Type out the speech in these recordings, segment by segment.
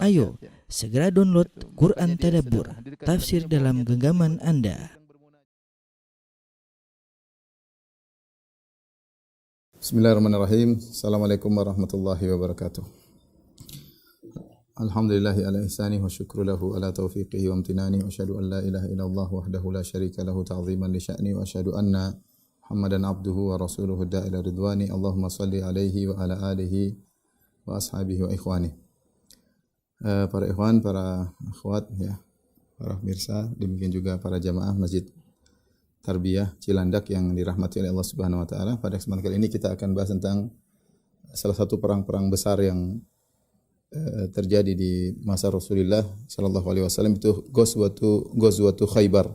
Ayo, segera download Quran Tadabbur, tafsir dalam genggaman Anda. Bismillahirrahmanirrahim. Assalamualaikum warahmatullahi wabarakatuh. Alhamdulillahi ala ihsani wa syukru lahu ala taufiqihi wa amtinani wa asyhadu an la ilaha illallah wahdahu la syarika lahu ta'ziman li sya'ni wa asyhadu anna Muhammadan abduhu wa rasuluhu da'ila ridwani. Allahumma salli alaihi wa ala alihi wa ashabihi wa ikhwani. Para ikhwan, para akhwat, ya, para pemirsa, demikian juga para jamaah Masjid Tarbiyah Cilandak yang dirahmati oleh Allah Subhanahu wa taala. Pada kesempatan kali ini kita akan bahas tentang salah satu perang-perang besar yang terjadi di masa Rasulullah sallallahu alaihi wasallam, itu Ghazwatu Khaybar.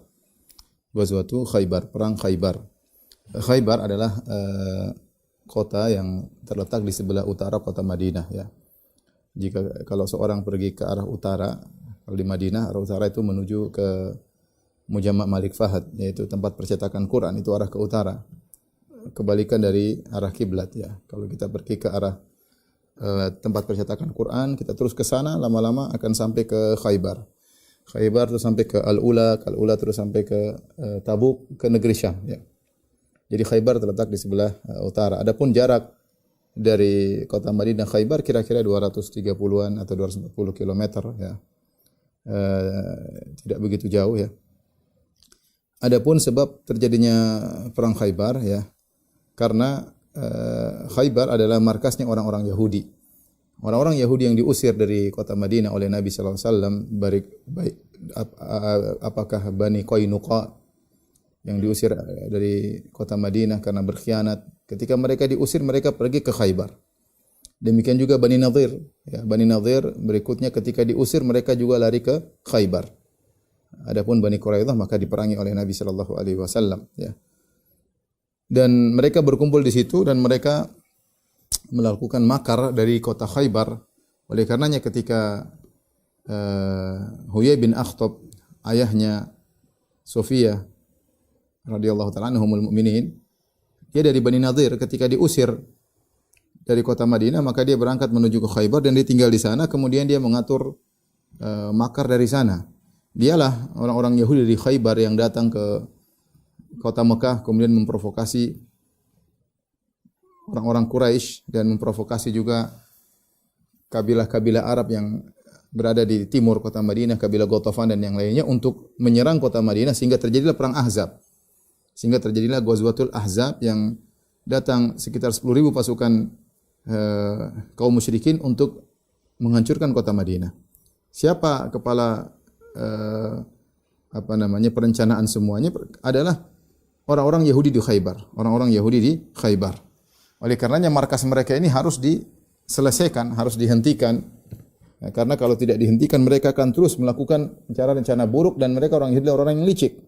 Ghazwatu Khaybar, perang Khaybar. Khaybar adalah kota yang terletak di sebelah utara kota Madinah, ya. Kalau seorang pergi ke arah utara, kalau di Madinah arah utara itu menuju ke Mujamma' Malik Fahad, yaitu tempat percetakan Quran, itu arah ke utara. Kebalikan dari arah kiblat, ya. Kalau kita pergi ke arah tempat percetakan Quran, kita terus ke sana, lama-lama akan sampai ke Khaybar. Khaybar terus sampai ke Al-Ula, Al-Ula terus sampai ke Tabuk, ke negeri Syam, ya. Jadi Khaybar terletak di sebelah utara. Adapun jarak dari kota Madinah Khaybar kira-kira 230-an atau 240 km, ya. Tidak begitu jauh, ya. Adapun sebab terjadinya perang Khaybar, ya, karena Khaybar adalah markasnya orang-orang Yahudi. Orang-orang Yahudi yang diusir dari kota Madinah oleh Nabi sallallahu alaihi wasallam, apakah Bani Qainuqa yang diusir dari kota Madinah karena berkhianat. Ketika mereka diusir, mereka pergi ke Khaybar. Demikian juga Bani Nadhir, ya, Bani Nadhir berikutnya ketika diusir mereka juga lari ke Khaybar. Adapun Bani Quraidah maka diperangi oleh Nabi sallallahu alaihi wasallam, ya. Dan mereka berkumpul di situ dan mereka melakukan makar dari kota Khaybar. Oleh karenanya ketika Huyai bin Akhtab, ayahnya Sofiyah radhiyallahu ta'ala anhumul mu'minin, dia dari Bani Nadhir, ketika diusir dari kota Madinah maka dia berangkat menuju ke Khaybar dan dia tinggal di sana. Kemudian dia mengatur makar dari sana. Dialah orang-orang Yahudi dari Khaybar yang datang ke kota Mekah kemudian memprovokasi orang-orang Quraisy dan memprovokasi juga kabilah-kabilah Arab yang berada di timur kota Madinah, kabilah Ghatafan dan yang lainnya, untuk menyerang kota Madinah sehingga terjadilah perang Ahzab. Sehingga terjadilah Ghazwatul Ahzab yang datang sekitar 10.000 pasukan kaum musyrikin untuk menghancurkan kota Madinah. Siapa kepala perencanaan semuanya adalah orang-orang Yahudi di Khaybar, orang-orang Yahudi di Khaybar. Oleh karenanya markas mereka ini harus diselesaikan, harus dihentikan. Ya, karena kalau tidak dihentikan mereka akan terus melakukan rencana-rencana buruk dan mereka orang Yahudi orang yang licik.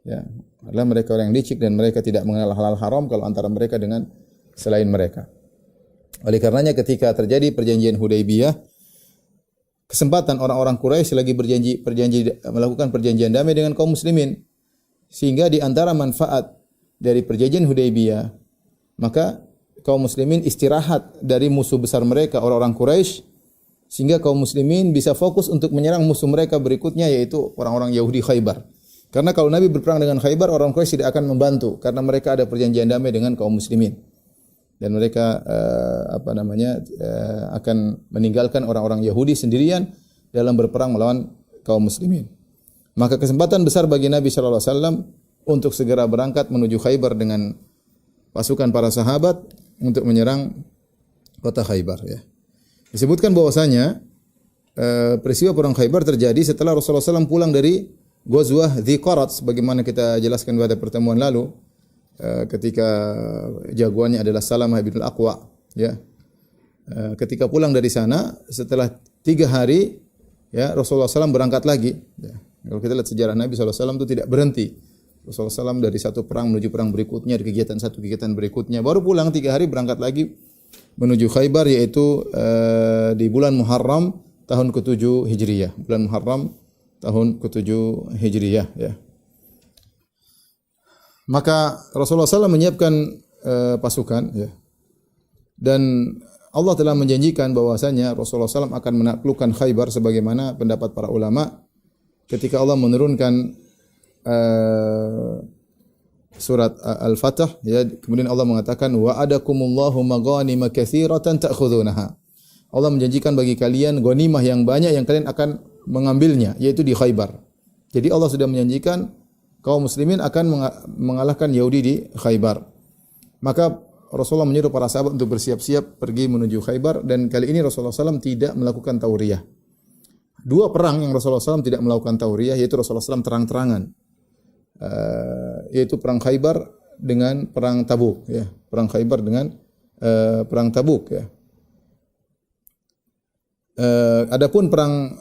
Ya, adalah mereka orang yang licik dan mereka tidak mengenal halal haram kalau antara mereka dengan selain mereka. Oleh karenanya ketika terjadi perjanjian Hudaybiyah, kesempatan orang-orang Quraisy lagi berjanji melakukan perjanjian damai dengan kaum muslimin, sehingga di antara manfaat dari perjanjian Hudaybiyah, maka kaum muslimin istirahat dari musuh besar mereka orang-orang Quraisy, sehingga kaum muslimin bisa fokus untuk menyerang musuh mereka berikutnya, yaitu orang-orang Yahudi Khaybar. Karena kalau Nabi berperang dengan Khaybar, orang Quraisy tidak akan membantu karena mereka ada perjanjian damai dengan kaum muslimin. Dan mereka akan meninggalkan orang-orang Yahudi sendirian dalam berperang melawan kaum muslimin. Maka kesempatan besar bagi Nabi sallallahu alaihi wasallam untuk segera berangkat menuju Khaybar dengan pasukan para sahabat untuk menyerang kota Khaybar, ya. Disebutkan bahwasanya peristiwa perang Khaybar terjadi setelah Rasulullah SAW pulang dari Ghazwah Dziqarat, sebagaimana kita jelaskan pada pertemuan lalu, ketika jagoannya adalah Salamah bin Al-Aqwa, ya. Ketika pulang dari sana setelah 3 hari, ya, Rasulullah SAW berangkat lagi, ya. Kalau kita lihat sejarah Nabi SAW itu tidak berhenti. Rasulullah SAW dari satu perang menuju perang berikutnya, di kegiatan satu kegiatan berikutnya, baru pulang 3 hari berangkat lagi menuju Khaybar, yaitu di bulan Muharram tahun ke-7 Hijriyah. Bulan Muharram tahun ke-7 Hijriyah, ya. Maka Rasulullah SAW menyiapkan pasukan, ya. Dan Allah telah menjanjikan bahwasanya Rasulullah SAW akan menaklukkan Khaybar sebagaimana pendapat para ulama ketika Allah menurunkan surat Al-Fatah, ya, kemudian Allah mengatakan wa'adakumullahu maghanima katsiratan ta'khudunaha. Allah menjanjikan bagi kalian ghanimah yang banyak yang kalian akan mengambilnya, yaitu di Khaybar. Jadi Allah sudah menjanjikan kaum muslimin akan mengalahkan Yahudi di Khaybar. Maka Rasulullah menyuruh para sahabat untuk bersiap-siap pergi menuju Khaybar, dan kali ini Rasulullah SAW tidak melakukan tauriyah. Dua perang yang Rasulullah SAW tidak melakukan tauriyah, yaitu Rasulullah SAW terang-terangan, yaitu perang Khaybar dengan perang Tabuk, ya. Perang Khaybar dengan perang Tabuk, ya. Adapun perang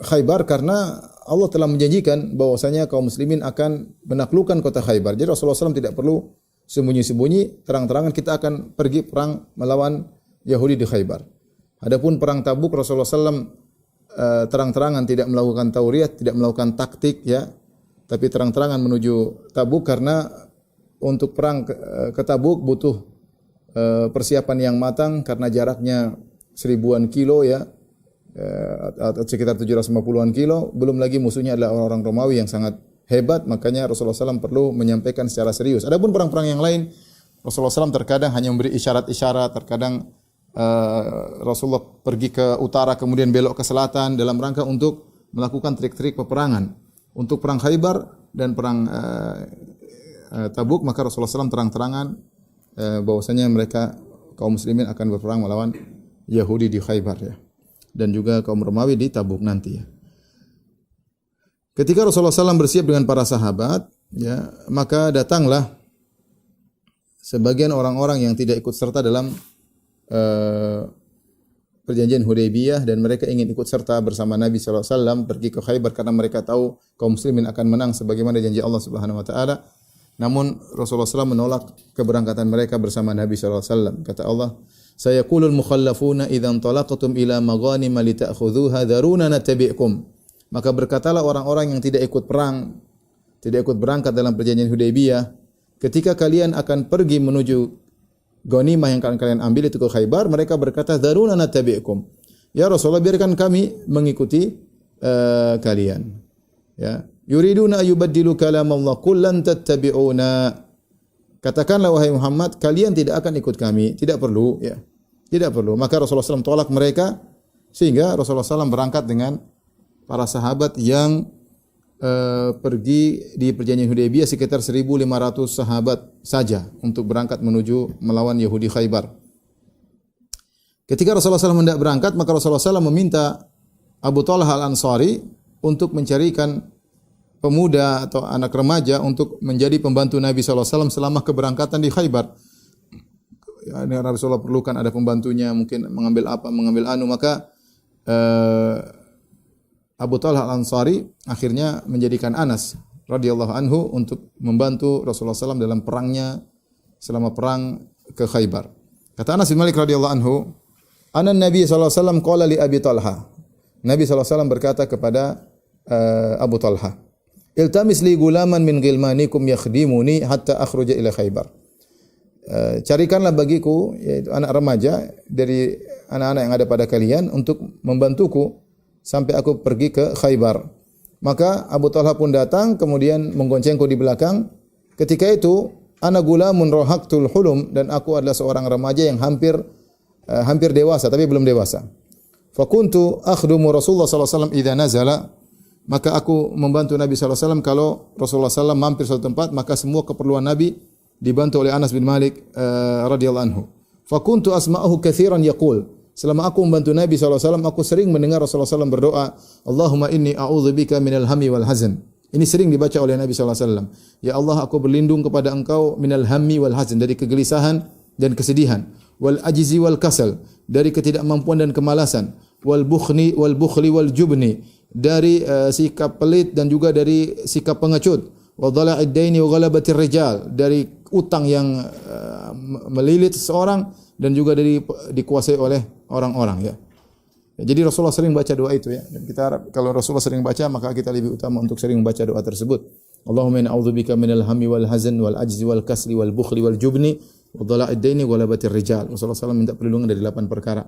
Khaybar karena Allah telah menjanjikan bahwasanya kaum muslimin akan menaklukkan kota Khaybar. Jadi Rasulullah SAW tidak perlu sembunyi-sembunyi, terang-terangan kita akan pergi perang melawan Yahudi di Khaybar. Adapun perang Tabuk Rasulullah SAW terang-terangan tidak melakukan tauriyah, tidak melakukan taktik, ya, tapi terang-terangan menuju Tabuk karena untuk perang ke Tabuk butuh persiapan yang matang karena jaraknya 1000-an kilo, ya, atau sekitar 750-an kilo, belum lagi musuhnya adalah orang-orang Romawi yang sangat hebat, makanya Rasulullah SAW perlu menyampaikan secara serius. Adapun perang-perang yang lain, Rasulullah SAW terkadang hanya memberi isyarat-isyarat, terkadang Rasulullah pergi ke utara kemudian belok ke selatan dalam rangka untuk melakukan trik-trik peperangan. Untuk perang Khaybar dan perang Tabuk maka Rasulullah SAW terang-terangan bahwasanya mereka kaum muslimin akan berperang melawan Yahudi di Khaybar, ya, dan juga kaum Romawi di Tabuk nanti, ya. Ketika Rasulullah SAW bersiap dengan para sahabat, ya, maka datanglah sebagian orang-orang yang tidak ikut serta dalam perjanjian Hudaybiyah, dan mereka ingin ikut serta bersama Nabi SAW pergi ke Khaybar karena mereka tahu kaum muslimin akan menang sebagaimana janji Allah Subhanahu wa taala. Namun Rasulullah SAW menolak keberangkatan mereka bersama Nabi SAW. Kata Allah, "Sayaqulul mukhallafuna idza talaqtum ila maghanima lita'khudhuha dharuna nattabi'kum." Maka berkatalah orang-orang yang tidak ikut perang, tidak ikut berangkat dalam perjanjian Hudaybiyah, ketika kalian akan pergi menuju ghanimah yang kalian ambil itu ke Khaybar, mereka berkata, "Dharuna nattabi'kum." Ya Rasulullah, biarkan kami mengikuti kalian. Ya. Yuriduna ayubaddilu kalam Allah, qul lan tattabi'una. Katakanlah wahai Muhammad, kalian tidak akan ikut kami, tidak perlu, ya. Tidak perlu. Maka Rasulullah SAW tolak mereka sehingga Rasulullah SAW berangkat dengan para sahabat yang pergi di perjanjian Hudaybiyah sekitar 1.500 sahabat saja untuk berangkat menuju melawan Yahudi Khaybar. Ketika Rasulullah SAW hendak berangkat, maka Rasulullah SAW meminta Abu Talha Al-Ansari untuk mencarikan pemuda atau anak remaja untuk menjadi pembantu Nabi SAW selama keberangkatan di Khaybar. Ya, Rasulullah perlukan ada pembantunya, mungkin mengambil apa, mengambil anu, maka Abu Talha Al-Ansari akhirnya menjadikan Anas radhiyallahu anhu untuk membantu Rasulullah SAW dalam perangnya selama perang ke Khaybar. Kata Anas bin Malik radhiyallahu anhu, "Ana Nabi sallallahu alaihi wasallam qala li Abi Talha." Nabi sallallahu alaihi wasallam berkata kepada Abu Talha, "Iltamis li gulaman min ghilmanikum yakhdimuni hatta akhruja ila Khaybar." Carikanlah bagiku, yaitu anak remaja dari anak-anak yang ada pada kalian untuk membantuku sampai aku pergi ke Khaybar. Maka Abu Talha pun datang kemudian menggoncengku di belakang. Ketika itu ana gulamun rohaqtul hulum, dan aku adalah seorang remaja yang hampir dewasa tapi belum dewasa. Fakuntu akhdumu Rasulullah sallallahu alaihi wasallam idza nazala, maka aku membantu Nabi sallallahu alaihi wasallam kalau Rasulullah sallallahu alaihi wasallam mampir suatu tempat, maka semua keperluan Nabi dibantu oleh Anas bin Malik radhiyallahu anhu. Fakuntu asma'uhu katsiran yaqul, selama aku membantu Nabi sallallahu alaihi wasallam, aku sering mendengar Rasulullah sallallahu alaihi wasallam berdoa, Allahumma inni a'udzubika minal hammi wal hazan. Ini sering dibaca oleh Nabi sallallahu alaihi wasallam. Ya Allah, aku berlindung kepada Engkau minal hammi wal hazan, dari kegelisahan dan kesedihan, wal ajzi wal kasal, dari ketidakmampuan dan kemalasan, wal bukhli wal jubni, dari sikap pelit dan juga dari sikap pengecut, wa dhala'id daini wa ghalabatir rijal, dari utang yang melilit seseorang dan juga dari dikuasai oleh orang-orang, ya. Jadi Rasulullah sering baca doa itu, ya. Dan kita harap kalau Rasulullah sering baca, maka kita lebih utama untuk sering membaca doa tersebut. Allahumma inna a'udzubika minal hammi wal hazan wal ajzi wal kasli wal bukhli wal jubni wa dhala'id daini wa ghalabatir rijal. Rasulullah SAW minta perlindungan dari 8 perkara.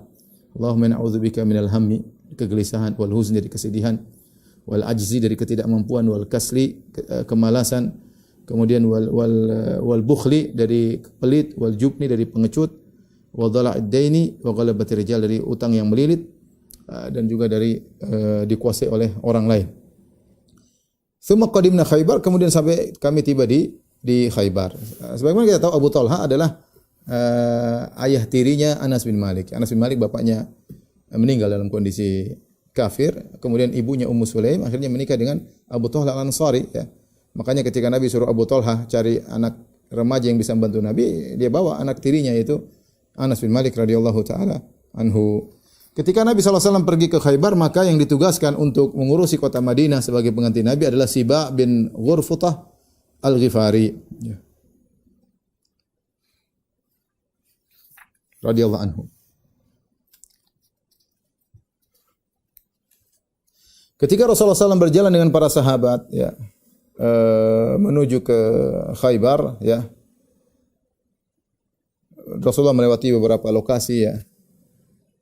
Allahumma na'udzubika minal hammi, kegelisahan, wal huzni dari kesedihan, wal ajzi dari ketidakmampuan, wal kasli kemalasan, kemudian wal bukhli dari pelit, wal jubni dari pengecut, wa dhala'id daini wa ghalabatir rijal dari utang yang melilit, dan juga dari dikuasai oleh orang lain. Tsumma qadimna Khaybar, kemudian sampai kami tiba di Khaybar. Sebagaimana kita tahu Abu Talha adalah ayah tirinya Anas bin Malik. Anas bin Malik bapaknya meninggal dalam kondisi kafir, kemudian ibunya Ummu Sulaim akhirnya menikah dengan Abu Talha Al-Ansari ya. Makanya ketika Nabi suruh Abu Talha cari anak remaja yang bisa membantu Nabi, dia bawa anak tirinya yaitu Anas bin Malik radhiyallahu taala anhu. Ketika Nabi SAW pergi ke Khaybar, maka yang ditugaskan untuk mengurusi kota Madinah sebagai pengganti Nabi adalah Siba bin Ghurfutah Al-Ghifari. Ya. Radhiyallahu anhu. Ketika Rasulullah SAW berjalan dengan para sahabat, ya, menuju ke Khaybar, ya, Rasulullah melewati beberapa lokasi, ya.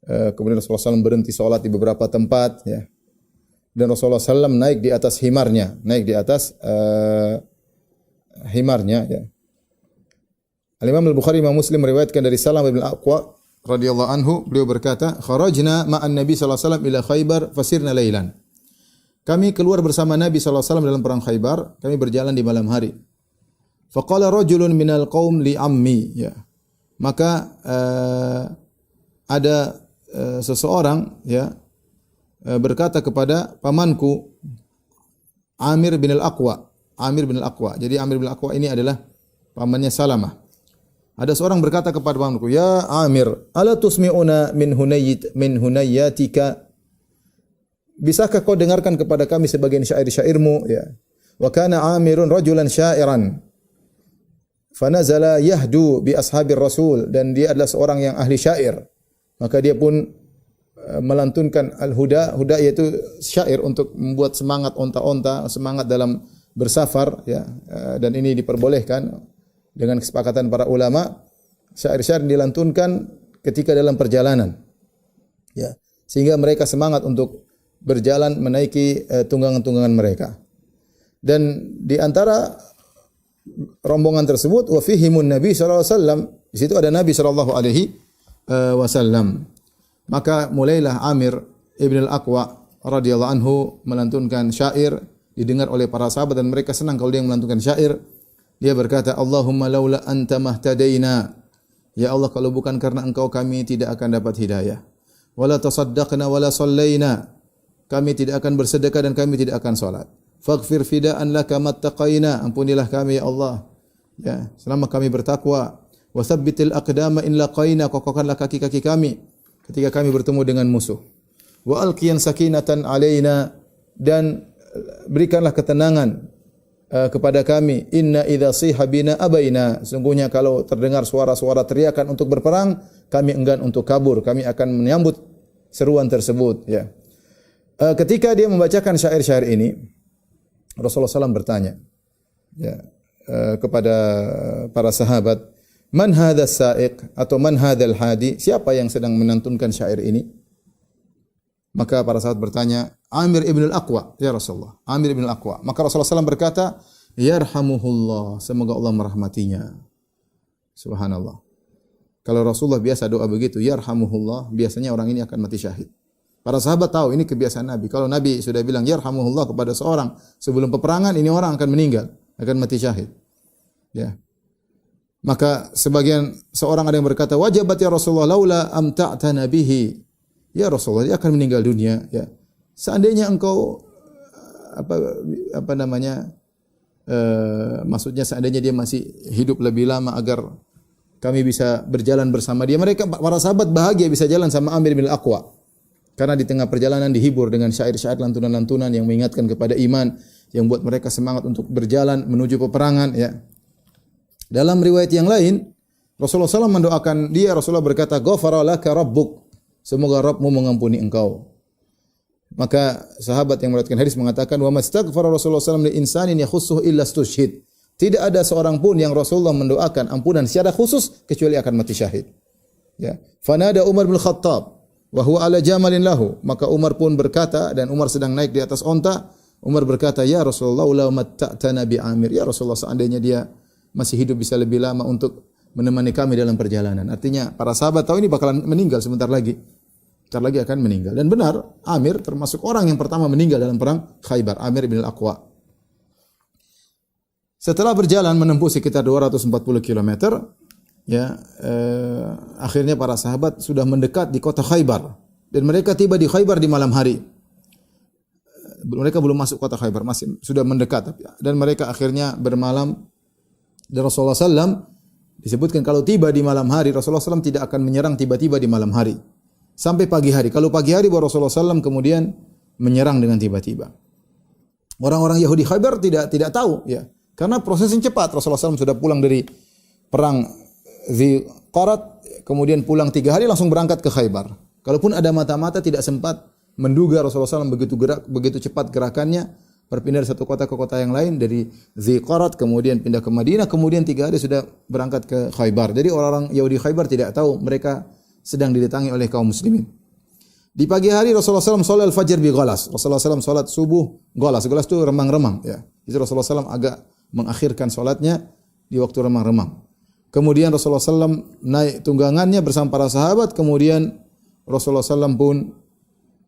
Kemudian Rasulullah SAW berhenti sholat di beberapa tempat, ya. Dan Rasulullah SAW naik di atas himarnya, himarnya, ya. Al-Imam Al-Bukhari Imam Muslim meriwayatkan dari Salam bin Al-Aqwa radhiyallahu anhu, beliau berkata, "Kharajna ma'an Nabi sallallahu alaihi wasallam ila Khaybar fasirna lailan." Kami keluar bersama Nabi sallallahu alaihi wasallam dalam perang Khaybar, kami berjalan di malam hari. Faqala rajulun minal qaum li ammi, ya. Maka ada seseorang, ya, berkata kepada pamanku Amir bin Al-Aqwa. Jadi Amir bin Al-Aqwa ini adalah pamannya Salamah. Ada seorang berkata kepada pamanku, "Ya Amir, ala tusmi'una min hunayyatika?" Bisakah kau dengarkan kepada kami sebagian syair-syairmu, ya. Wa kana Amirun rajulan syairan. Fanazala yahdu bi ashabir Rasul, dan dia adalah seorang yang ahli syair. Maka dia pun melantunkan al-huda, huda yaitu syair untuk membuat semangat onta-onta, semangat dalam bersafar, ya. Dan ini diperbolehkan dengan kesepakatan para ulama. Syair-syair dilantunkan ketika dalam perjalanan, ya, sehingga mereka semangat untuk berjalan menaiki tunggangan-tunggangan mereka. Dan di antara rombongan tersebut wa fihimun Nabi sallallahu alaihi wasallam, di situ ada Nabi sallallahu alaihi wasallam. Maka mulailah Amir ibn Al-Aqwa radhiyallahu anhu melantunkan syair, didengar oleh para sahabat dan mereka senang kalau dia melantunkan syair. Dia berkata, "Allahumma laula anta mahtadaina." Ya Allah, kalau bukan karena engkau kami tidak akan dapat hidayah. Wala tasaddaqna wala sallaina. Kami tidak akan bersedekah dan kami tidak akan salat. Faghfir fida'an laka mattaqaina. Ampunilah kami ya Allah, ya, selama kami bertakwa. Wa tsabbitil aqdama in laqaina. Kokohkanlah kaki-kaki kami ketika kami bertemu dengan musuh. Wa alqiyan sakinatan alaina. Dan berikanlah ketenangan kepada kami. Inna idza siha bina abaina. Sungguhnya kalau terdengar suara-suara teriakan untuk berperang, kami enggan untuk kabur. Kami akan menyambut seruan tersebut, ya. Ketika dia membacakan syair-syair ini, Rasulullah SAW bertanya, ya, kepada para sahabat, "Man hadzal sa'iq?" atau "Man hadzal hadi?" Siapa yang sedang menantunkan syair ini? Maka para sahabat bertanya, "Amir ibn Al-Aqwa, ya Rasulullah." Amir ibn Al-Aqwa. Maka Rasulullah SAW berkata, "Yarhamuhullah." Semoga Allah merahmatinya. Subhanallah. Kalau Rasulullah biasa doa begitu, "Yarhamuhullah", biasanya orang ini akan mati syahid. Para sahabat tahu ini kebiasaan Nabi. Kalau Nabi sudah bilang yarhamuhullah kepada seorang sebelum peperangan, ini orang akan meninggal, akan mati syahid. Ya. Maka seorang ada yang berkata, "Wajabat ya Rasulullah laula amta'tana bihi." Ya Rasulullah, dia akan meninggal dunia, ya. Seandainya engkau maksudnya seandainya dia masih hidup lebih lama agar kami bisa berjalan bersama dia. Mereka para sahabat bahagia bisa jalan sama Amir bin Al-Aqwa. Karena di tengah perjalanan dihibur dengan syair-syair, lantunan-lantunan yang mengingatkan kepada iman, yang buat mereka semangat untuk berjalan menuju peperangan, ya. Dalam riwayat yang lain, Rasulullah SAW mendoakan dia. Rasulullah berkata, "Ghafara laka rabbuk." Semoga Rabbmu mengampuni engkau. Maka sahabat yang meriwayatkan hadis mengatakan, "Wa mastaghfara Rasulullah SAW li insanin yakhussuhu illa stushhid." Tidak ada seorang pun yang Rasulullah mendoakan ampunan secara khusus kecuali akan mati syahid. Ya. Fanada Umar bin Khattab wa huwa ala jamalin lahu. Maka Umar pun berkata, dan Umar sedang naik di atas onta. Umar berkata, ya Rasulullah, la matta'tana bi Amir. Ya Rasulullah, seandainya dia masih hidup bisa lebih lama untuk menemani kami dalam perjalanan. Artinya para sahabat tahu ini bakalan meninggal sebentar lagi. Sebentar lagi akan meninggal. Dan benar, Amir termasuk orang yang pertama meninggal dalam perang Khaybar, Amir bin Al-Aqwa. Setelah berjalan menempuh sekitar 240 km, ya, akhirnya para sahabat sudah mendekat di kota Khaybar. Dan mereka tiba di Khaybar di malam hari. Mereka belum masuk kota Khaybar, masih sudah mendekat. Dan mereka akhirnya bermalam. Dan Rasulullah SAW disebutkan kalau tiba di malam hari, Rasulullah SAW tidak akan menyerang tiba-tiba di malam hari. Sampai pagi hari. Kalau pagi hari baru Rasulullah SAW kemudian menyerang dengan tiba-tiba. Orang-orang Yahudi Khaybar tidak tahu, ya, karena prosesnya cepat. Rasulullah SAW sudah pulang dari perang Ziqarat, kemudian pulang 3 hari langsung berangkat ke Khaybar. Kalaupun ada mata-mata tidak sempat menduga Rasulullah SAW begitu cepat gerakannya, berpindah dari satu kota ke kota yang lain, dari Ziqarat kemudian pindah ke Madinah, kemudian 3 hari sudah berangkat ke Khaybar. Jadi orang-orang Yahudi Khaybar tidak tahu mereka sedang didatangi oleh kaum muslimin. Di pagi hari Rasulullah SAW salat al-fajr bi ghalas. Rasulullah SAW salat subuh ghalas. Ghalas itu remang-remang, ya. Jadi Rasulullah SAW agak mengakhirkan salatnya di waktu remang-remang. Kemudian Rasulullah SAW naik tunggangannya bersama para sahabat. Kemudian Rasulullah SAW pun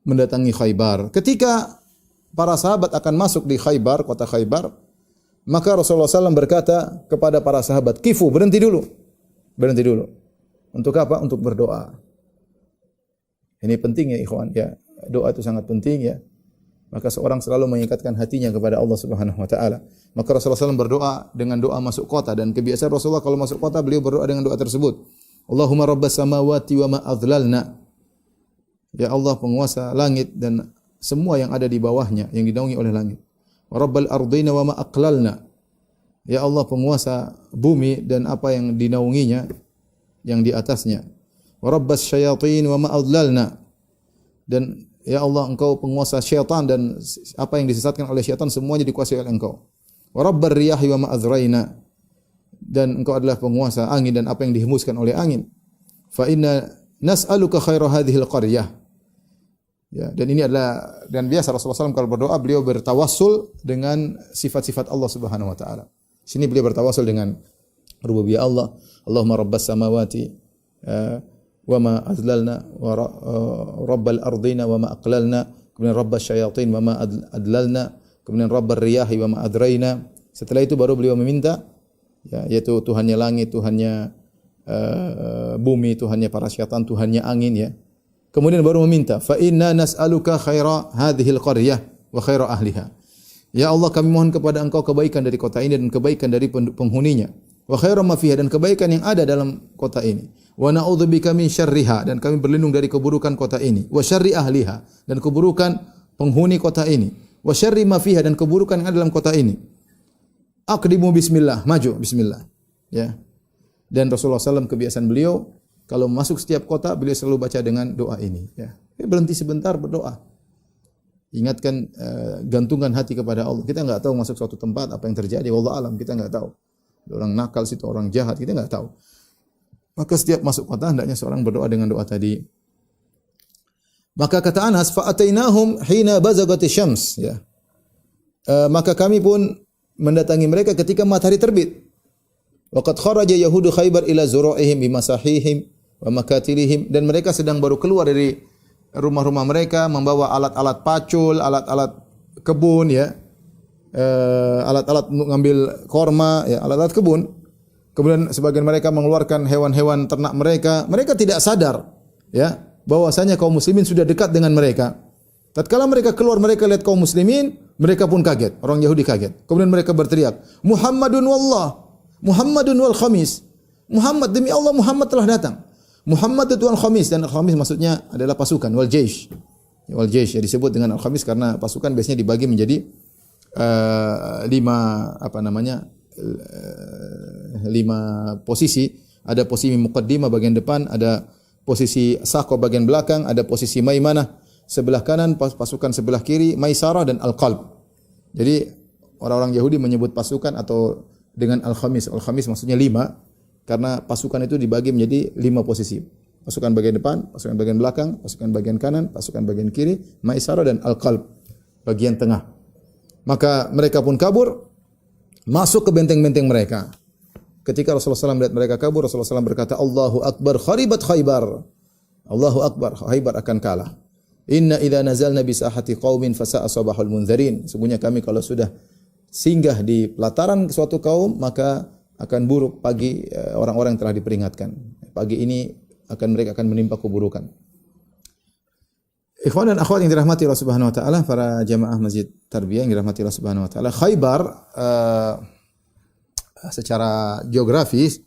mendatangi Khaybar. Ketika para sahabat akan masuk di Khaybar, kota Khaybar, maka Rasulullah SAW berkata kepada para sahabat, kifu, berhenti dulu. Berhenti dulu. Untuk apa? Untuk berdoa. Ini penting ya ikhwan, ya. Doa itu sangat penting, ya. Maka seorang selalu mengikatkan hatinya kepada Allah Subhanahu wa taala. Maka Rasulullah SAW berdoa dengan doa masuk kota, dan kebiasaan Rasulullah kalau masuk kota beliau berdoa dengan doa tersebut. Allahumma rabbas samawati wa ma adlalna. Ya Allah, penguasa langit dan semua yang ada di bawahnya, yang dinaungi oleh langit. Wa rabbal ardina wa ma aqlalna. Ya Allah, penguasa bumi dan apa yang dinaunginya, yang di atasnya. Wa rabbas syayatin wa ma adlalna. Dan ya Allah, Engkau penguasa syaitan dan apa yang disesatkan oleh syaitan semuanya dikuasai oleh Engkau. Wa rabbar riyahi wa ma azraina. Dan Engkau adalah penguasa angin dan apa yang dihembuskan oleh angin. Fa inna nas'aluka khaira hadhil qaryah. Ya, dan ini adalah, dan biasa Rasulullah SAW kalau berdoa beliau bertawassul dengan sifat-sifat Allah Subhanahu wa taala. Sini beliau bertawassul dengan rububiyah Allah. Allahumma rabbas samawati wa ma azlalna wa rabbal ardina wa ma aqlalna, kemudian rabbas syayatin wa ma adlalna, kemudian rabbar riyahi wa ma adraina. Setelah itu baru beliau meminta, ya, yaitu Tuhannya langit, Tuhannya bumi, Tuhannya para syaitan, Tuhannya angin, ya. Kemudian baru meminta, fa inna nas'aluka khaira hadhil qaryah wa khaira ahliha. Ya Allah, kami mohon kepada Engkau kebaikan dari kota ini dan kebaikan dari penghuninya. Wa khaira ma fiha, dan kebaikan yang ada dalam kota ini. Wa na'udzubika min syarriha, dan kami berlindung dari keburukan kota ini. Wa syarri ahliha, dan keburukan penghuni kota ini. Wa syarri ma fiha, dan keburukan yang ada dalam kota ini. Aqdimu bismillah, maju bismillah. Ya. Dan Rasulullah SAW kebiasaan beliau kalau masuk setiap kota beliau selalu baca dengan doa ini, ya. Berhenti sebentar berdoa. Ingatkan, gantungkan hati kepada Allah. Kita enggak tahu masuk suatu tempat apa yang terjadi, wallahu alam, kita enggak tahu. Orang nakal situ, orang jahat, kita enggak tahu. Maka setiap masuk kota hendaknya seorang berdoa dengan doa tadi. Maka kata Anas, fa atainahum hina bazagati syams, ya. Maka kami pun mendatangi mereka ketika matahari terbit. Waqad kharaja yahudu Khaybar ila zura'ihim bimasahihim wa makatilihim, dan mereka sedang baru keluar dari rumah-rumah mereka membawa alat-alat pacul, alat-alat kebun, ya. Alat-alat untuk ngambil korma, ya, alat-alat kebun. Kemudian sebagian mereka mengeluarkan hewan-hewan ternak mereka. Mereka tidak sadar, ya, bahwasanya kaum muslimin sudah dekat dengan mereka. Tatkala mereka keluar, mereka lihat kaum muslimin, mereka pun kaget. Orang Yahudi kaget. Kemudian mereka berteriak, Muhammadun wallah, Muhammadun wal khamis. Muhammad, demi Allah Muhammad telah datang. Muhammad itu al-khamis, dan al-khamis maksudnya adalah pasukan, wal jaish. Wal jaish ya disebut dengan al-khamis karena pasukan biasanya dibagi menjadi 5 posisi. Ada posisi muqaddimah bagian depan, ada posisi saqo bagian belakang, ada posisi maimanah sebelah kanan, pasukan sebelah kiri, maisarah dan al-qalb. Jadi orang-orang Yahudi menyebut pasukan atau dengan al-khamis. Al-khamis maksudnya 5 karena pasukan itu dibagi menjadi 5 posisi. Pasukan bagian depan, pasukan bagian belakang, pasukan bagian kanan, pasukan bagian kiri, maisarah dan al-qalb, bagian tengah. Maka mereka pun kabur masuk ke benteng-benteng mereka. Ketika Rasulullah SAW melihat mereka kabur, Rasulullah SAW berkata, Allahu Akbar, kharibat Khaybar. Allahu Akbar, Khaybar akan kalah. Inna idza nazalna bi sahati qaumin fasa'a sabahul mundzirin. Sungguhnya kami kalau sudah singgah di pelataran suatu kaum, maka akan buruk pagi orang-orang yang telah diperingatkan. Pagi ini mereka akan menimpa keburukan. Ikhwan dan akhwat yang dirahmati Allah Subhanahu wa taala, para jamaah Masjid Tarbiyah yang dirahmati Allah Subhanahu wa taala, Khaybar secara geografis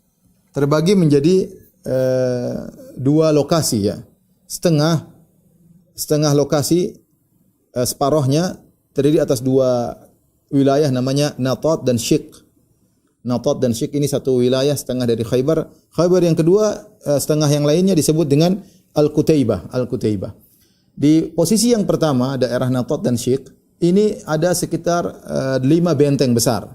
terbagi menjadi 2 lokasi ya. Setengah lokasi, separohnya terdiri atas 2 wilayah namanya Natat dan Syik. Natat dan Syik ini satu wilayah setengah dari Khaybar. Khaybar yang kedua, setengah yang lainnya disebut dengan Al-Qutaibah. Al-Qutaibah. Di posisi yang pertama, daerah Natat dan Syik, ini ada sekitar 5 benteng besar.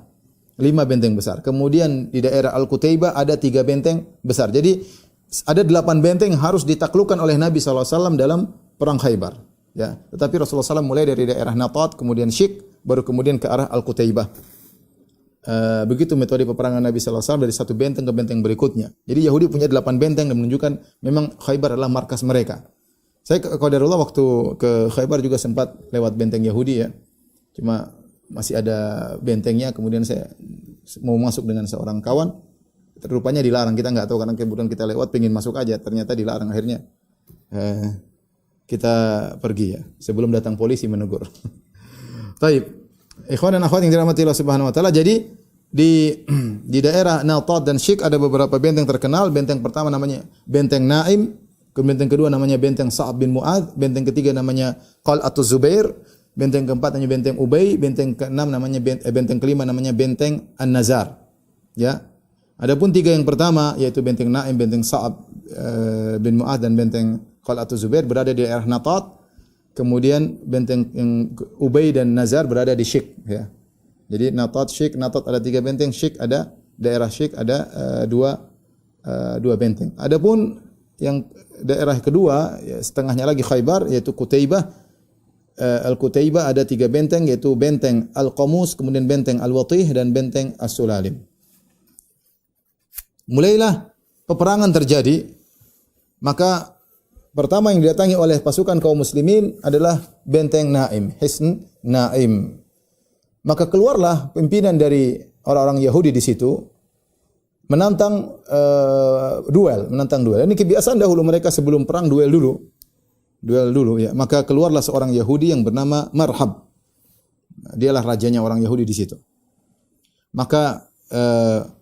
5 benteng besar. Kemudian di daerah Al-Qutaibah ada 3 benteng besar. Jadi ada 8 benteng yang harus ditaklukkan oleh Nabi SAW dalam perang Khaybar. Ya. Tetapi Rasulullah SAW mulai dari daerah Natat, kemudian Syik, baru kemudian ke arah Al-Qutaibah. Begitu metode peperangan Nabi SAW dari satu benteng ke benteng berikutnya. Jadi Yahudi punya 8 benteng dan menunjukkan memang Khaybar adalah markas mereka. Saya qadarullah waktu ke Khaybar juga sempat lewat benteng Yahudi ya. Cuma masih ada bentengnya, kemudian saya mau masuk dengan seorang kawan. Rupanya dilarang, kita nggak tahu karena kemudian kita lewat pengen masuk aja, ternyata dilarang. Akhirnya kita pergi ya, sebelum datang polisi menegur. Taib. Ikhwan dan akhwat yang dirahmati Allah Subhanahu wa taala, jadi di daerah Natat dan Syik ada beberapa benteng terkenal. Benteng pertama namanya Benteng Naim, benteng kedua namanya Benteng Sa'ab bin Mu'adz, benteng ketiga namanya Qal'atuz Zubair, benteng keempat namanya Benteng Ubay, benteng keenam namanya benteng kelima namanya Benteng An-Nazar. Ya. Adapun 3 yang pertama yaitu Benteng Naim, Benteng Sa'ab bin Mu'adz dan Benteng Qal'atuz Zubair berada di daerah Natat. Kemudian benteng yang Ubay dan Nazar berada di Syik ya. Jadi Natat, Syik, Natat ada 3 benteng, Syik ada daerah Syik ada 2 benteng. Adapun yang daerah kedua ya, setengahnya lagi Khaybar yaitu Qutaibah. Al-Qutaibah ada 3 benteng yaitu Benteng Al-Qamus, kemudian Benteng Al-Watih dan Benteng As-Sulalim. Mulailah peperangan terjadi, maka pertama yang didatangi oleh pasukan kaum muslimin adalah Benteng Naim, Hisn Naim. Maka keluarlah pimpinan dari orang-orang Yahudi di situ menantang duel. Ini kebiasaan dahulu mereka sebelum perang duel dulu ya. Maka keluarlah seorang Yahudi yang bernama Marhab. Dialah rajanya orang Yahudi di situ. Maka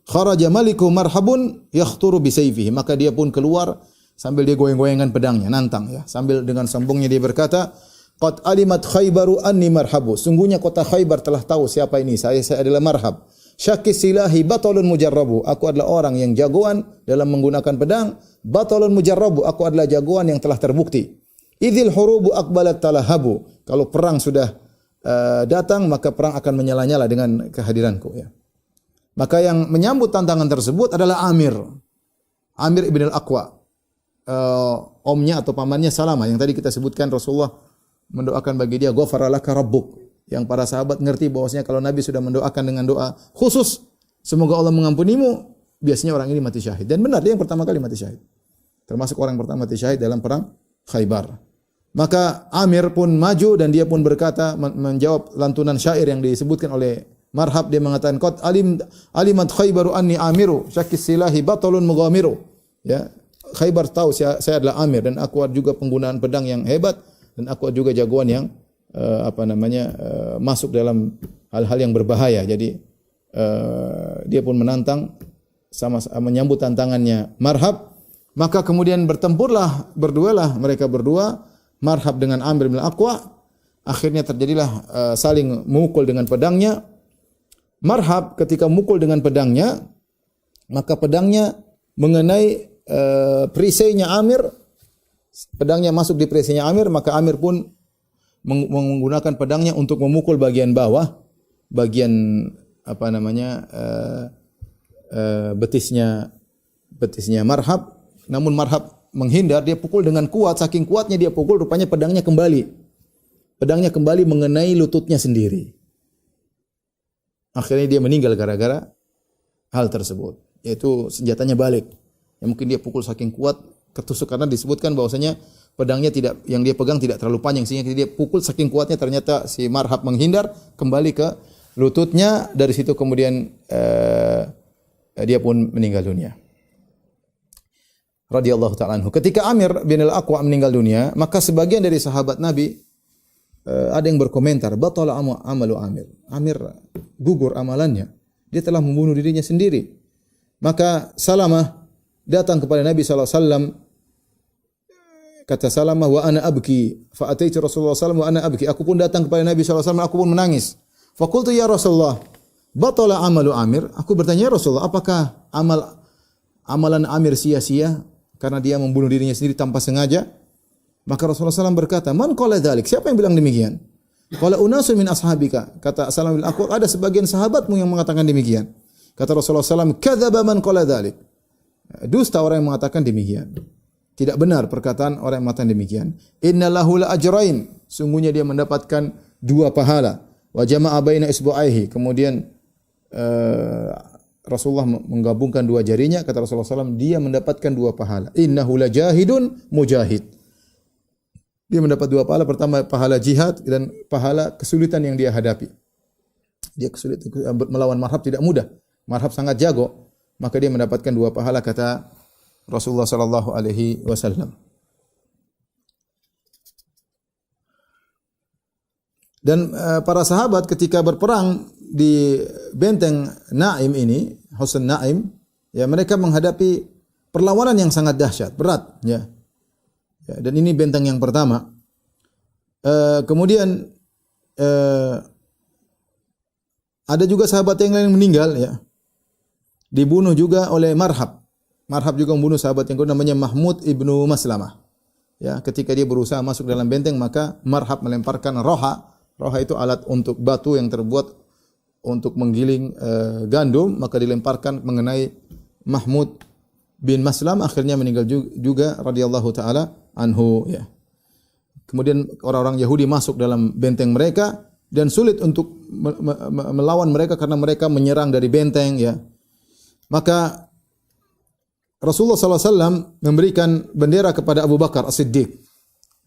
kharaja maliku Marhabun yakhturu bi sayfihi. Maka dia pun keluar sambil dia goyang-goyangan pedangnya, nantang ya. Sambil dengan sombongnya dia berkata, "Qad alimat Khaybaru anni Marhabu." Sungguhnya kota Khaybar telah tahu siapa ini. Saya adalah Marhab. Syakis silahi batalun mujarrabu. Aku adalah orang yang jagoan dalam menggunakan pedang. Batalun mujarrabu. Aku adalah jagoan yang telah terbukti. Idzil hurubu aqbalat talahabu. Kalau perang sudah datang, maka perang akan menyala-nyala dengan kehadiranku ya. Maka yang menyambut tantangan tersebut adalah Amir ibn al-Aqwa. Omnya atau pamannya Salamah yang tadi kita sebutkan Rasulullah mendoakan bagi dia ghafara laka rabbuk, yang para sahabat ngerti bahwasanya kalau Nabi sudah mendoakan dengan doa khusus semoga Allah mengampunimu, biasanya orang ini mati syahid. Dan benar dia yang pertama kali mati syahid. Termasuk orang pertama mati syahid dalam perang Khaybar. Maka Amir pun maju dan dia pun berkata menjawab lantunan syair yang disebutkan oleh Marhab. Dia mengatakan qad alimat Khaybaru anni Amiru syakis silahi batalun mughamiru. Ya, Khaybar tahu saya adalah Amir dan aku juga penggunaan pedang yang hebat dan aku juga jagoan yang masuk dalam hal-hal yang berbahaya. Jadi dia pun menantang sama menyambut tantangannya Marhab. Maka kemudian berdualah mereka berdua, Marhab dengan Amir bin Al-Aqwa. Akhirnya terjadilah saling memukul dengan pedangnya. Marhab ketika memukul dengan pedangnya, maka pedangnya mengenai perisainya Amir, pedangnya masuk di perisainya Amir, maka Amir pun menggunakan pedangnya untuk memukul bagian bawah, bagian betisnya Marhab, namun Marhab menghindar, dia pukul dengan kuat, saking kuatnya dia pukul, rupanya pedangnya kembali mengenai lututnya sendiri. Akhirnya dia meninggal gara-gara hal tersebut, yaitu senjatanya balik. Ya, mungkin dia pukul saking kuat, ketusuk, karena disebutkan bahwasanya pedangnya yang dia pegang tidak terlalu panjang, sehingga dia pukul saking kuatnya, ternyata si Marhab menghindar, kembali ke lututnya. Dari situ kemudian dia pun meninggal dunia. Radhiyallahu ta'ala anhu. Ketika Amir bin al-Aqwa meninggal dunia, maka sebagian dari sahabat Nabi ada yang berkomentar, batala amalu Amir. Amir gugur amalannya. Dia telah membunuh dirinya sendiri. Maka Salamah datang kepada Nabi SAW. Kata Salamah, wa ana abki. Fa ataitu Rasulullah SAW wa ana abki. Aku pun datang kepada Nabi SAW, aku pun menangis. Fa qultu ya Rasulullah, batala amalu Amir. Aku bertanya, ya Rasulullah, apakah amalan Amir sia-sia karena dia membunuh dirinya sendiri tanpa sengaja? Maka Rasulullah SAW berkata, man qala dzalik? Siapa yang bilang demikian? Qala unasun min ashabika. Kata Salamah bin Aqwa, ada sebagian sahabatmu yang mengatakan demikian. Kata Rasulullah SAW, kadzaba man qala dzalik. Dusta orang yang mengatakan demikian. Tidak benar perkataan orang yang mengatakan demikian. Inna lahu la ajrain. Sungguhnya dia mendapatkan 2 pahala. Wa jama'a baina isbu'aihi. Kemudian Rasulullah menggabungkan 2 jarinya. Kata Rasulullah SAW, dia mendapatkan 2 pahala. Innahu la jahidun mujahid. Dia mendapat 2 pahala. Pertama, pahala jihad, dan pahala kesulitan yang dia hadapi. Dia kesulitan melawan Marhab tidak mudah. Marhab sangat jago. Maka dia mendapatkan 2 pahala, kata Rasulullah sallallahu alaihi wasallam. Dan para sahabat ketika berperang di benteng Naim ini, Husn Naim, ya mereka menghadapi perlawanan yang sangat dahsyat, berat, ya. Dan ini benteng yang pertama. Kemudian ada juga sahabat yang lain meninggal, ya. Dibunuh juga oleh Marhab. Marhab juga membunuh sahabat yang kedua, namanya Mahmud ibnu Maslamah. Ya, ketika dia berusaha masuk dalam benteng, maka Marhab melemparkan roha. Roha itu alat untuk batu yang terbuat untuk menggiling gandum, maka dilemparkan mengenai Mahmud bin Maslam, akhirnya meninggal juga radhiyallahu taala anhu, ya. Kemudian orang-orang Yahudi masuk dalam benteng mereka dan sulit untuk melawan mereka karena mereka menyerang dari benteng, ya. Maka Rasulullah SAW memberikan bendera kepada Abu Bakar As-Siddiq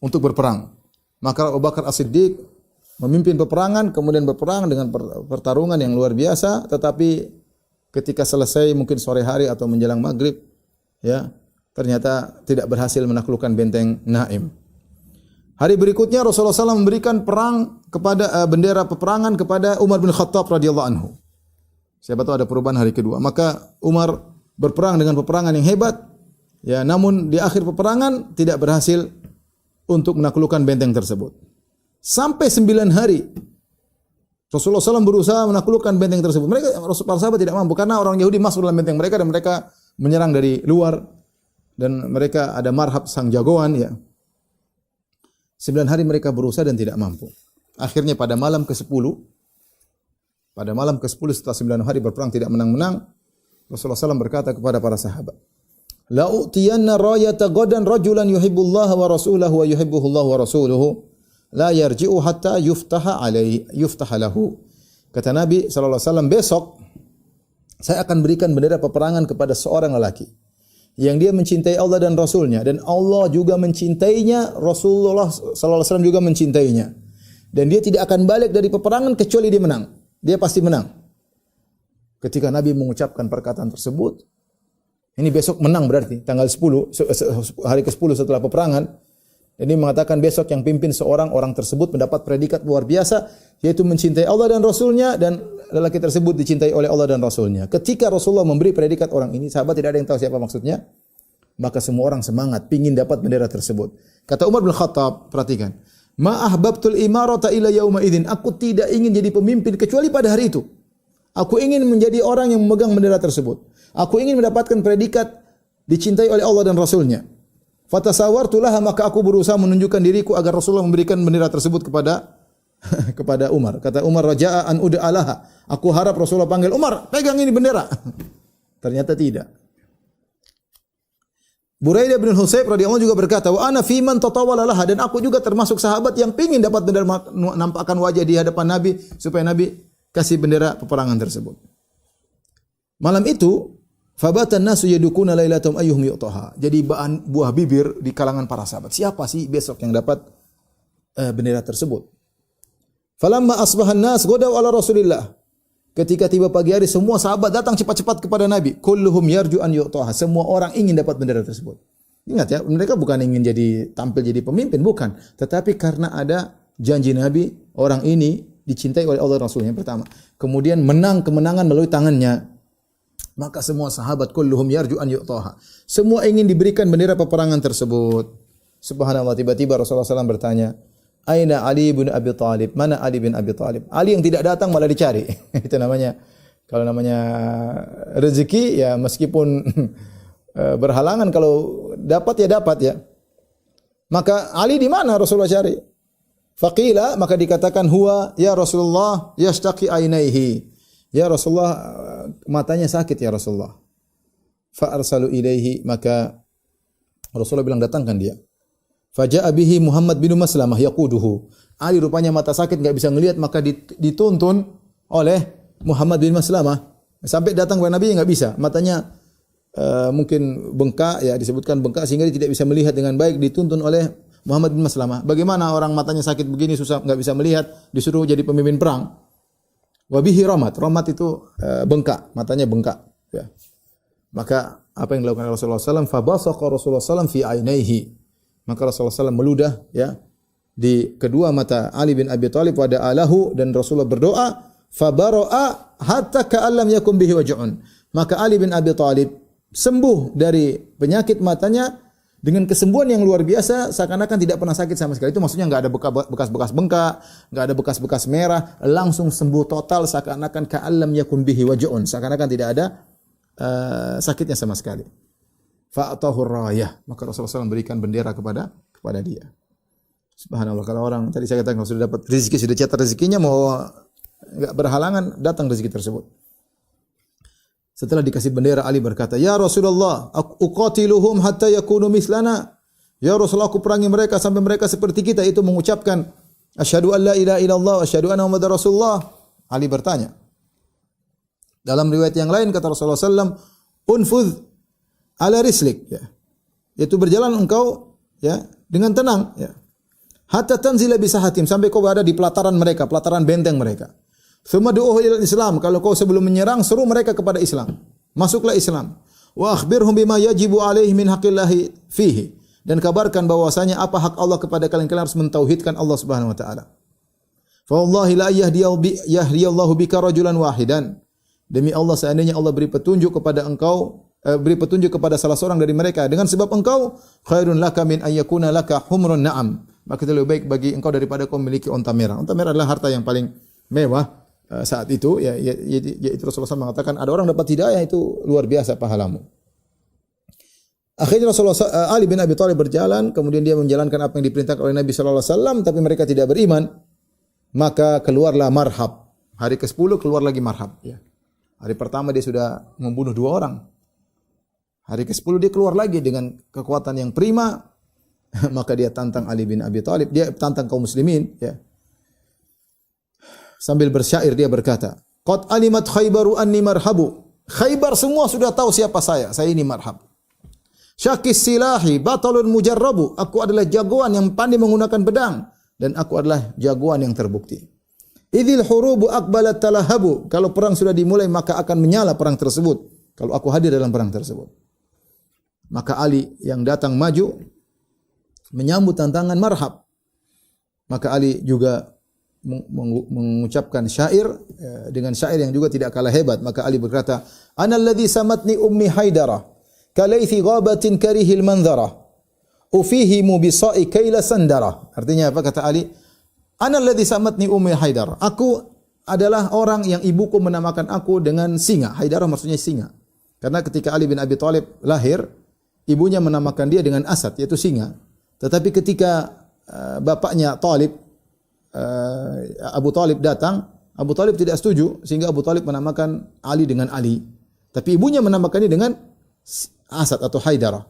untuk berperang. Maka Abu Bakar As-Siddiq memimpin peperangan, kemudian berperang dengan pertarungan yang luar biasa, tetapi ketika selesai mungkin sore hari atau menjelang maghrib, ya, ternyata tidak berhasil menaklukkan benteng Naim. Hari berikutnya Rasulullah SAW memberikan bendera peperangan kepada Umar bin Khattab radhiyallahu anhu. Siapa tahu ada perubahan hari kedua. Maka Umar berperang dengan peperangan yang hebat, ya, namun di akhir peperangan tidak berhasil untuk menaklukkan benteng tersebut. Sampai 9 hari Rasulullah SAW berusaha menaklukkan benteng tersebut. Para sahabat tidak mampu karena orang Yahudi masuk dalam benteng mereka dan mereka menyerang dari luar, dan mereka ada Marhab sang jagoan, ya. 9 hari mereka berusaha dan tidak mampu. Akhirnya pada malam ke-10 setelah 9 hari berperang tidak menang-menang, Rasulullah SAW berkata kepada para sahabat, la utiyanna rayata ghadan rajulan yuhibbullaha wa rasulahu wa yuhibbuhullahu wa rasuluhu la yarji'u hatta yuftaha lahu. Kata Nabi SAW, besok saya akan berikan bendera peperangan kepada seorang lelaki yang dia mencintai Allah dan Rasulnya, dan Allah juga mencintainya, Rasulullah SAW juga mencintainya, dan dia tidak akan balik dari peperangan kecuali dia menang. Dia pasti menang. Ketika Nabi mengucapkan perkataan tersebut, ini besok menang berarti tanggal 10, hari ke-10 setelah peperangan. Ini mengatakan besok yang pimpin orang tersebut mendapat predikat luar biasa, yaitu mencintai Allah dan Rasulnya, dan lelaki tersebut dicintai oleh Allah dan Rasulnya. Ketika Rasulullah memberi predikat orang ini, sahabat tidak ada yang tahu siapa maksudnya, maka semua orang semangat, pingin dapat bendera tersebut. Kata Umar bin Khattab, perhatikan, ma ahbabtul imarata ila yauma idzin. Aku tidak ingin jadi pemimpin kecuali pada hari itu. Aku ingin menjadi orang yang memegang bendera tersebut. Aku ingin mendapatkan predikat dicintai oleh Allah dan Rasulnya. Fatasawartulah, maka aku berusaha menunjukkan diriku agar Rasulullah memberikan bendera tersebut kepada Umar. Kata Umar, raja'a an ud'alaha. Aku harap Rasulullah panggil, Umar, pegang ini bendera. Ternyata tidak. Buraidah bin Husayb radhiyallahu juga berkata, "Wa ana fi man tatawala laha," dan aku juga termasuk sahabat yang pingin dapat bendera nampakkan wajah di hadapan Nabi supaya Nabi kasih bendera peperangan tersebut. Malam itu, fabatan nasu yadukuna lailatum ayyuhum yu'taha. Jadi buah bibir di kalangan para sahabat. Siapa sih besok yang dapat bendera tersebut? Falamma asbahan nas ghadaw ala Rasulillah. Ketika tiba pagi hari, semua sahabat datang cepat-cepat kepada Nabi. Kulluhum yarju an yu'taha. Semua orang ingin dapat bendera tersebut. Ingat ya, mereka bukan ingin tampil jadi pemimpin, bukan. Tetapi karena ada janji Nabi, orang ini dicintai oleh Allah Rasul yang pertama. Kemudian menang kemenangan melalui tangannya. Maka semua sahabat kulluhum yarju an yu'taha. Semua ingin diberikan bendera peperangan tersebut. Subhanallah, tiba-tiba Rasulullah SAW bertanya, Aina Ali bin Abi Thalib? Mana Ali bin Abi Thalib? Ali yang tidak datang malah dicari. Itu namanya, kalau namanya rezeki ya meskipun berhalangan, kalau dapat ya. Maka Ali di mana Rasulullah cari? Faqila, maka dikatakan huwa ya Rasulullah yashtaqi ainaihi. Ya Rasulullah, matanya sakit ya Rasulullah. Fa arsalu ilaihi, maka Rasulullah bilang datangkan dia. Faja'a bihi Muhammad bin Maslamah yaquduhu. Ali rupanya mata sakit enggak bisa ngelihat, maka dituntun oleh Muhammad bin Maslamah. Sampai datang kepada Nabi enggak bisa. Matanya mungkin bengkak ya, disebutkan bengkak sehingga dia tidak bisa melihat dengan baik, dituntun oleh Muhammad bin Maslamah. Bagaimana orang matanya sakit begini susah enggak bisa melihat disuruh jadi pemimpin perang? Wa bihi ramat. Ramat itu bengkak, matanya bengkak ya. Maka apa yang dilakukan Rasulullah SAW? Fabasaqa Rasulullah SAW fi ainaihi. Maka Rasulullah SAW meludah ya di kedua mata Ali bin Abi Thalib, wada alahu, dan Rasulullah berdoa, fabara'a hatta ka'allam yakum bihi waj'un. Maka Ali bin Abi Thalib sembuh dari penyakit matanya dengan kesembuhan yang luar biasa, seakan-akan tidak pernah sakit sama sekali. Itu maksudnya enggak ada bekas-bekas bengkak, enggak ada bekas-bekas merah, langsung sembuh total, seakan-akan ka'allam yakum bihi waj'un, seakan-akan tidak ada sakitnya sama sekali. Fa'atahu rayah, maka Rasulullah SAW berikan bendera kepada dia. Subhanallah, kalau orang tadi saya katakan sudah dapat rezeki, sudah cetak rezekinya, mau enggak berhalangan datang rezeki tersebut. Setelah dikasih bendera, Ali berkata, "Ya Rasulullah, uqatiluhum hatta yakunu mislana." Ya Rasulullah, aku perangi mereka sampai mereka seperti kita, itu mengucapkan asyhadu an la ilaha illallah wa asyhadu anna Muhammadar Rasulullah. Ali bertanya. Dalam riwayat yang lain kata Rasulullah SAW, "Unfudh ala rislik," ya. Yaitu berjalan engkau ya dengan tenang ya. Hatta tanzila bisahatim, sampai kau berada di pelataran mereka, pelataran benteng mereka. Tsumma du'uhu ilal Islam, kalau kau sebelum menyerang seru mereka kepada Islam. Masuklah Islam. Wa akhbirhum bima yajibu alaihi min haqqillahi fihi, dan kabarkan bahwasanya apa hak Allah kepada kalian, kalian harus mentauhidkan Allah Subhanahu wa taala. Fa wallahi la yahdiyallahu bika rajulan wahidan. Demi Allah, seandainya Allah beri petunjuk kepada engkau, beri petunjuk kepada salah seorang dari mereka dengan sebab engkau, khairun laka min ayyakuna laka humrun na'am, maka itu lebih baik bagi engkau daripada kau memiliki unta merah. Unta merah adalah harta yang paling mewah saat itu ya, yaitu Rasulullah SAW mengatakan ada orang dapat hidayah itu luar biasa pahalamu. Akhirnya Ali bin Abi Thalib berjalan, kemudian dia menjalankan apa yang diperintahkan oleh Nabi SAW, tapi mereka tidak beriman. Maka keluarlah marhab. Hari ke-10 keluar lagi marhab ya. Hari pertama dia sudah membunuh 2 orang. Hari ke-10 dia keluar lagi dengan kekuatan yang prima. Maka dia tantang Ali bin Abi Thalib, dia tantang kaum muslimin ya. Sambil bersyair dia berkata, "Qad alimat Khaybaru anni marhabu." Khaybar semua sudah tahu siapa saya ini marhab. "Syakis silahi batalun mujarrabu." Aku adalah jagoan yang pandai menggunakan pedang, dan aku adalah jagoan yang terbukti. "Idzil hurubu aqbalat talahabu." Kalau perang sudah dimulai maka akan menyala perang tersebut. Kalau aku hadir dalam perang tersebut. Maka Ali yang datang maju menyambut tantangan marhab. Maka Ali juga mengucapkan syair dengan syair yang juga tidak kalah hebat. Maka Ali berkata, "Ana alladhi samatni ummi Haidara kalaythi ghabatin karihil manzara ufihimu bisa'i kaila sandara." Artinya apa kata Ali? "Ana alladhi samatni ummi Haidara." Aku adalah orang yang ibuku menamakan aku dengan singa. Haidara maksudnya singa. Karena ketika Ali bin Abi Thalib lahir, ibunya menamakan dia dengan Asad, yaitu singa. Tetapi ketika bapaknya Talib, Abu Talib datang, Abu Talib tidak setuju, sehingga Abu Talib menamakan Ali dengan Ali. Tapi ibunya menamakannya dengan Asad atau Haidarah.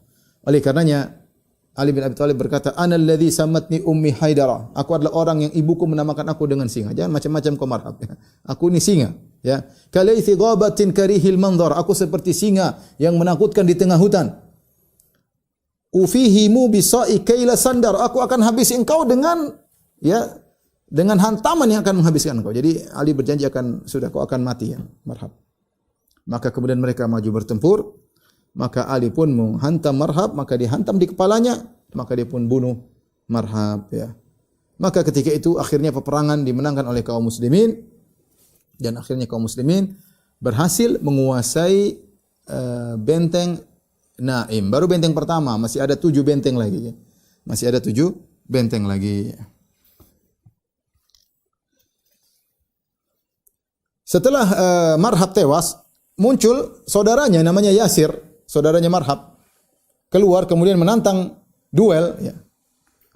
Oleh karenanya Ali bin Abi Thalib berkata, "Ana alladzi sammatni ummi Haidarah." Aku adalah orang yang ibuku menamakan aku dengan singa. Jangan macam-macam kau marhab. Ya. Aku ini singa. Ya. Kalaithi ghabatin karihil manzar. Aku seperti singa yang menakutkan di tengah hutan. Ufihimu bisa'i kaila sandar. Aku akan habisi engkau dengan hantaman yang akan menghabiskan engkau. Jadi Ali berjanji kau akan mati ya. Marhab. Maka kemudian mereka maju bertempur. Maka Ali pun menghantam Marhab, maka dihantam di kepalanya, maka dia pun bunuh Marhab ya. Maka ketika itu akhirnya peperangan dimenangkan oleh kaum muslimin dan akhirnya kaum muslimin berhasil menguasai benteng Naim. Baru benteng pertama, masih ada 7 benteng lagi ya. Masih ada 7 benteng lagi. Setelah Marhab tewas, muncul saudaranya namanya Yasir. Saudaranya Marhab keluar kemudian menantang duel ya.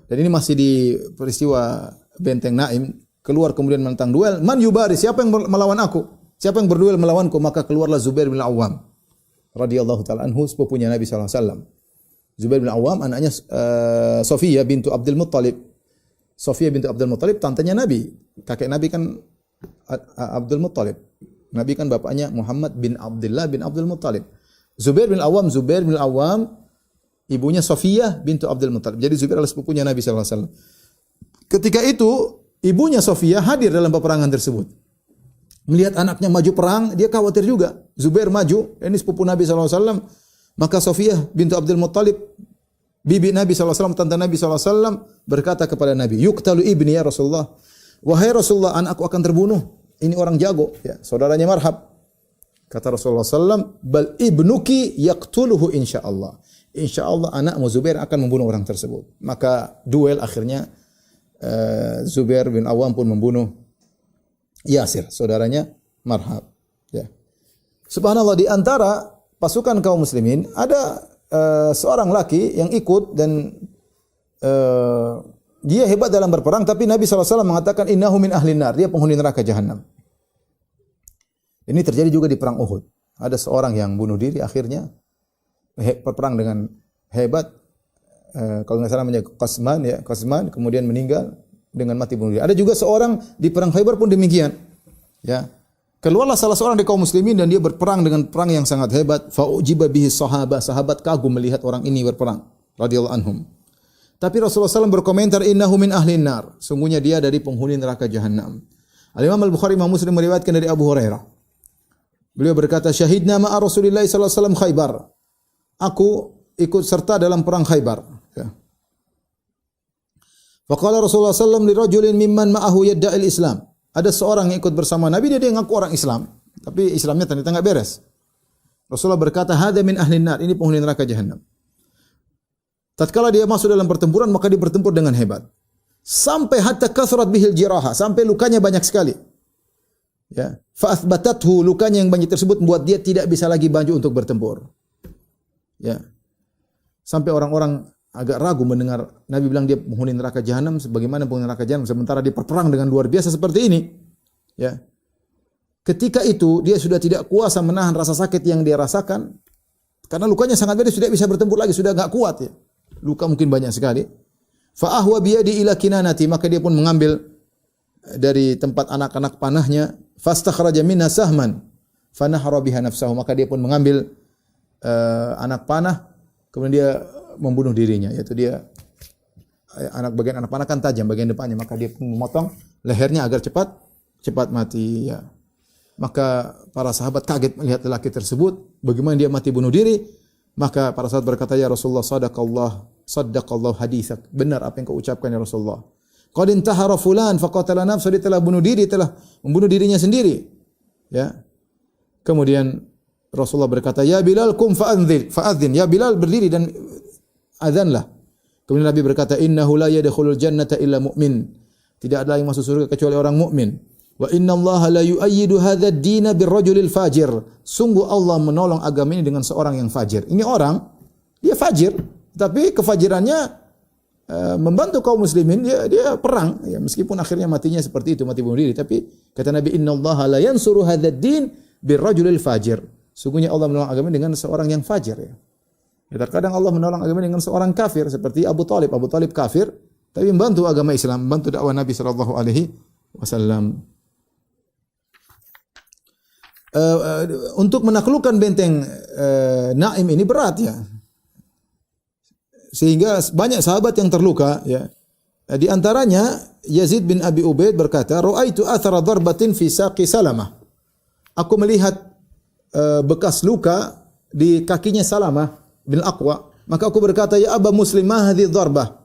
Dan ini masih di peristiwa benteng Naim, keluar kemudian menantang duel, man yubari, siapa yang melawan aku? Siapa yang berduel melawanku? Maka keluarlah Zubair bin Awam radhiyallahu taala anhu, sepupunya Nabi sallallahu alaihi wasallam. Zubair bin Awam anaknya Sofiyah bintu Abdul Muttalib. Sofiyah bintu Abdul Muttalib tantenya Nabi. Kakek Nabi kan Abdul Muttalib. Nabi kan bapaknya Muhammad bin Abdullah bin Abdul Muttalib. Zubair bin Awam, ibunya Sofiyah bintu Abdul Muttalib. Jadi Zubair adalah sepupunya Nabi sallallahu alaihi wasallam. Ketika itu, ibunya Sofiyah hadir dalam peperangan tersebut. Melihat anaknya maju perang, dia khawatir juga. Zubair maju, ini sepupu Nabi sallallahu alaihi wasallam. Maka Sofiyah bintu Abdul Muttalib, bibi Nabi sallallahu alaihi wasallam, tante Nabi sallallahu alaihi wasallam berkata kepada Nabi, "Yuqtalu ibni ya Rasulullah." Wahai Rasulullah, anakku akan terbunuh. Ini orang jago, ya, saudaranya Marhab. Kata Rasulullah SAW, bal ibnuki yaqtuluhu insyaallah. Insyaallah anakmu Zubair akan membunuh orang tersebut. Maka duel akhirnya Zubair bin Awam pun membunuh Yasir, saudaranya Marhab. Ya. Subhanallah, di antara pasukan kaum muslimin ada seorang laki yang ikut dan dia hebat dalam berperang, tapi Nabi SAW mengatakan innahu min ahlin nar, dia penghuni neraka jahanam. Ini terjadi juga di perang Uhud. Ada seorang yang bunuh diri akhirnya berperang dengan hebat. Kalau nggak salah namanya Qasman, kemudian meninggal dengan mati bunuh diri. Ada juga seorang di perang Khaybar pun demikian. Ya. Keluarlah salah seorang di kaum muslimin dan dia berperang dengan perang yang sangat hebat. Fa'ujiba bihi sahabat kagum melihat orang ini berperang radhiyallahu anhum. Tapi Rasulullah SAW berkomentar innahu min ahlin nar. Sungguhnya dia dari penghuni neraka jahanam. Al-Imam Al-Bukhari Imam Muslim meriwayatkan dari Abu Hurairah. Beliau berkata, syahidna ma'a Rasulillah sallallahu alaihi wasallam Khaybar. Aku ikut serta dalam perang Khaybar. Ya. Faqala Rasulullah sallallahu alaihi wasallam li rajulin mimman ma'ahu yadda'il Islam. Ada seorang yang ikut bersama Nabi, dia ngaku orang Islam, tapi Islamnya ternyata enggak beres. Rasulullah berkata, "Hadza min ahlin nar." Ini penghuni neraka jahanam. Tatkala dia masuk dalam pertempuran, maka dia bertempur dengan hebat. Sampai hatta kasrat bihil jiraha, sampai lukanya banyak sekali. Ya, fa athbatathu, lukanya yang banyak tersebut membuat dia tidak bisa lagi maju untuk bertempur. Ya. Sampai orang-orang agak ragu mendengar Nabi bilang dia penghuni neraka jahanam, sebagaimana penghuni neraka jahanam sementara dia berperang dengan luar biasa seperti ini. Ya. Ketika itu dia sudah tidak kuasa menahan rasa sakit yang dia rasakan karena lukanya sangat berat, sudah bisa bertempur lagi, sudah enggak kuat ya. Luka mungkin banyak sekali. Fa ahwa biyadi ila kinanati, maka dia pun mengambil dari tempat anak-anak panahnya, fastakhraja minha sahman fanahara biha nafsahu, maka dia pun mengambil anak panah kemudian dia membunuh dirinya, yaitu dia bagian anak panah kan tajam bagian depannya, maka dia pun memotong lehernya agar cepat mati ya. Maka para sahabat kaget melihat lelaki tersebut, bagaimana dia mati bunuh diri. Maka para sahabat berkata, ya Rasulullah, sadaqallahu haditsak, benar apa yang kau ucapkan ya Rasulullah. Qad intahara fulan faqatala nafsa, dia telah bunuh diri, telah membunuh dirinya sendiri. Ya. Kemudian Rasulullah berkata, ya Bilal kum fa'adzin, ya Bilal berdiri dan azanlah. Kemudian Nabi berkata, innahu la yadkhulul jannata illa mu'min, tidak ada yang masuk surga kecuali orang mukmin. Wa innallaha la yu'ayyidu hadzal din birrajulil fajir, sungguh Allah menolong agama ini dengan seorang yang fajir. Ini orang dia fajir, tapi kefajirannya membantu kaum muslimin, dia perang ya, meskipun akhirnya matinya seperti itu, mati bunuh diri, tapi kata Nabi, innallaha la yansuru hadzal din birrajulil fajir, Sungguhnya Allah menolong agama dengan seorang yang fajir ya. Ya, terkadang Allah menolong agama dengan seorang kafir seperti Abu Talib. Abu Talib kafir tapi membantu agama Islam, membantu dakwah Nabi sallallahu alaihi wasallam. Untuk menaklukkan benteng Naim ini berat ya. Sehingga banyak sahabat yang terluka ya. Di antaranya Yazid bin Abi Ubaid berkata, "Ra'aitu athara darbatin fi saqi Salamah." Aku melihat bekas luka di kakinya Salamah bin Aqwa. Maka aku berkata, "Ya Aba Muslim, ma hadhihi darbah?"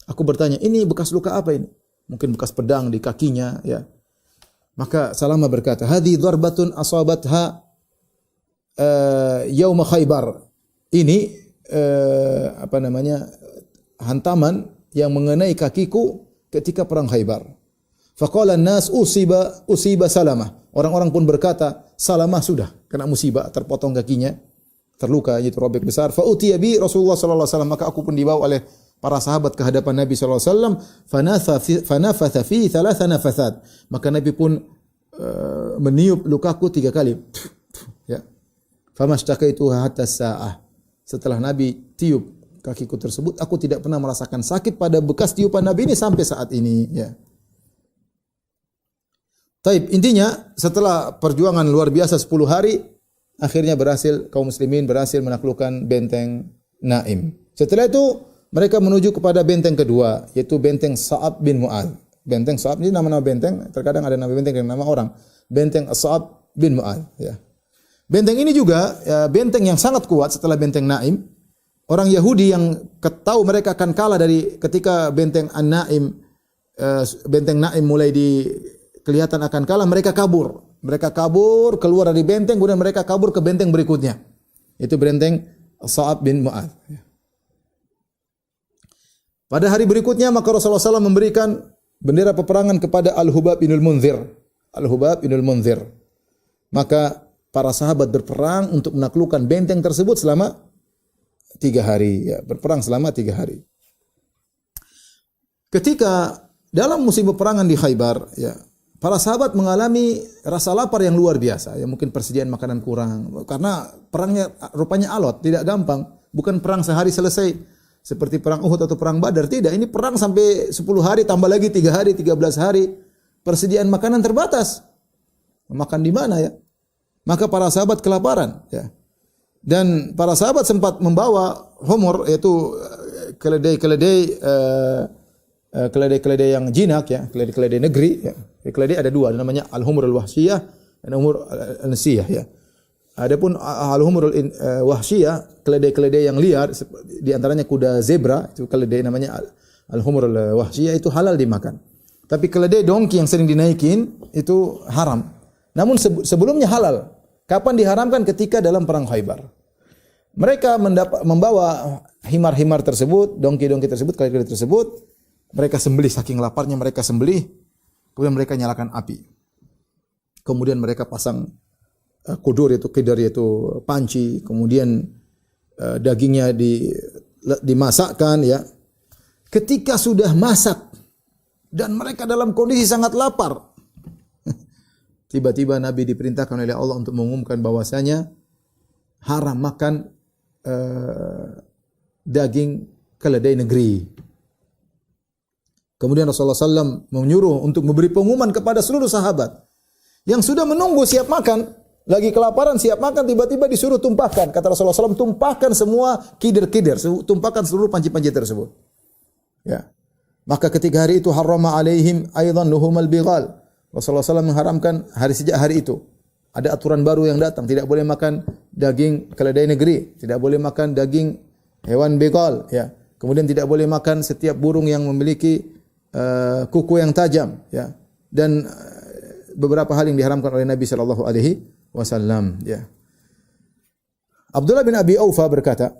Aku bertanya, "Ini bekas luka apa ini?" Mungkin bekas pedang di kakinya ya. Maka Salamah berkata, "Hadhihi darbatun asabatha yauma Khaybar." Ini hantaman yang mengenai kakiku ketika perang Khaybar. Faqala an-nas usiba Salamah. Orang-orang pun berkata, Salamah sudah kena musibah, terpotong kakinya, terluka, yaitu robek besar. Fa utiya bi Rasulullah sallallahu alaihi wasallam, maka aku pun dibawa oleh para sahabat ke hadapan Nabi sallallahu alaihi wasallam. Fanafatha fi thalatha nafathat. Maka Nabi pun meniup lukaku 3 kali. Ya. Famashtaqaitu hatta sa'ah. Setelah Nabi tiup kakiku tersebut, aku tidak pernah merasakan sakit pada bekas tiupan Nabi ini sampai saat ini. Ya. Taib, intinya setelah perjuangan luar biasa 10 hari, akhirnya kaum muslimin berhasil menaklukkan benteng Naim. Setelah itu mereka menuju kepada benteng kedua, yaitu benteng Sa'ab bin Mu'adz. Benteng Sa'ab ini nama-nama benteng, terkadang ada nama benteng dan nama orang. Benteng Sa'ab bin Mu'adz. Ya. Benteng ini juga benteng yang sangat kuat setelah benteng Naim. Orang Yahudi yang tahu mereka akan kalah dari ketika benteng An-Naim, benteng Naim mulai kelihatan akan kalah, mereka kabur. Mereka kabur keluar dari benteng, kemudian mereka kabur ke benteng berikutnya. Itu benteng Sa'ab bin Mu'adz. Pada hari berikutnya maka Rasulullah SAW memberikan bendera peperangan kepada Al-Hubab bin Al-Munzir. Al-Hubab bin Al-Munzir. Maka para sahabat berperang untuk menaklukkan benteng tersebut selama 3 hari. Ya, berperang selama 3 hari. Ketika dalam musim peperangan di Khaybar, ya, para sahabat mengalami rasa lapar yang luar biasa. Ya, mungkin persediaan makanan kurang. Karena perangnya rupanya alot, tidak gampang. Bukan perang sehari selesai. Seperti perang Uhud atau perang Badar. Tidak, ini perang sampai 10 hari, tambah lagi 3 hari, 13 hari. Persediaan makanan terbatas. Makan di mana ya? Maka para sahabat kelaparan. Ya. Dan para sahabat sempat membawa humur, yaitu keledai yang jinak, ya, keledai negeri. Ya. Keledai ada 2, namanya al-humur al-wahsiyah dan humur al-nasiyah. Ya. Adapun al-humur al-wahsiyah, keledai yang liar, di antaranya kuda zebra, itu keledai namanya al-humur al-wahsiyah, itu halal dimakan. Tapi keledai dongki yang sering dinaikin itu haram. Namun sebelumnya halal. Kapan diharamkan? Ketika dalam perang Khaybar. Mereka membawa himar-himar tersebut, dongki-dongki tersebut, keledai tersebut. Mereka sembelih, saking laparnya mereka sembelih. Kemudian mereka nyalakan api. Kemudian mereka pasang kudur, yaitu panci. Kemudian dagingnya dimasakkan. Ya. Ketika sudah masak dan mereka dalam kondisi sangat lapar, tiba-tiba Nabi diperintahkan oleh Allah untuk mengumumkan bahwasanya haram makan daging keledai negeri. Kemudian Rasulullah SAW menyuruh untuk memberi pengumuman kepada seluruh sahabat yang sudah menunggu siap makan, lagi kelaparan siap makan, tiba-tiba disuruh tumpahkan. Kata Rasulullah SAW, tumpahkan semua kidir-kidir, tumpahkan seluruh panci-panci tersebut. Ya. Maka ketika hari itu harrama alaihim aidan luhumal bighal. Rasulullah SAW mengharamkan sejak hari itu. Ada aturan baru yang datang. Tidak boleh makan daging keledai negeri. Tidak boleh makan daging hewan begal. Ya. Kemudian tidak boleh makan setiap burung yang memiliki kuku yang tajam. Ya. Dan beberapa hal yang diharamkan oleh Nabi SAW. Ya. Abdullah bin Abi Aufa berkata,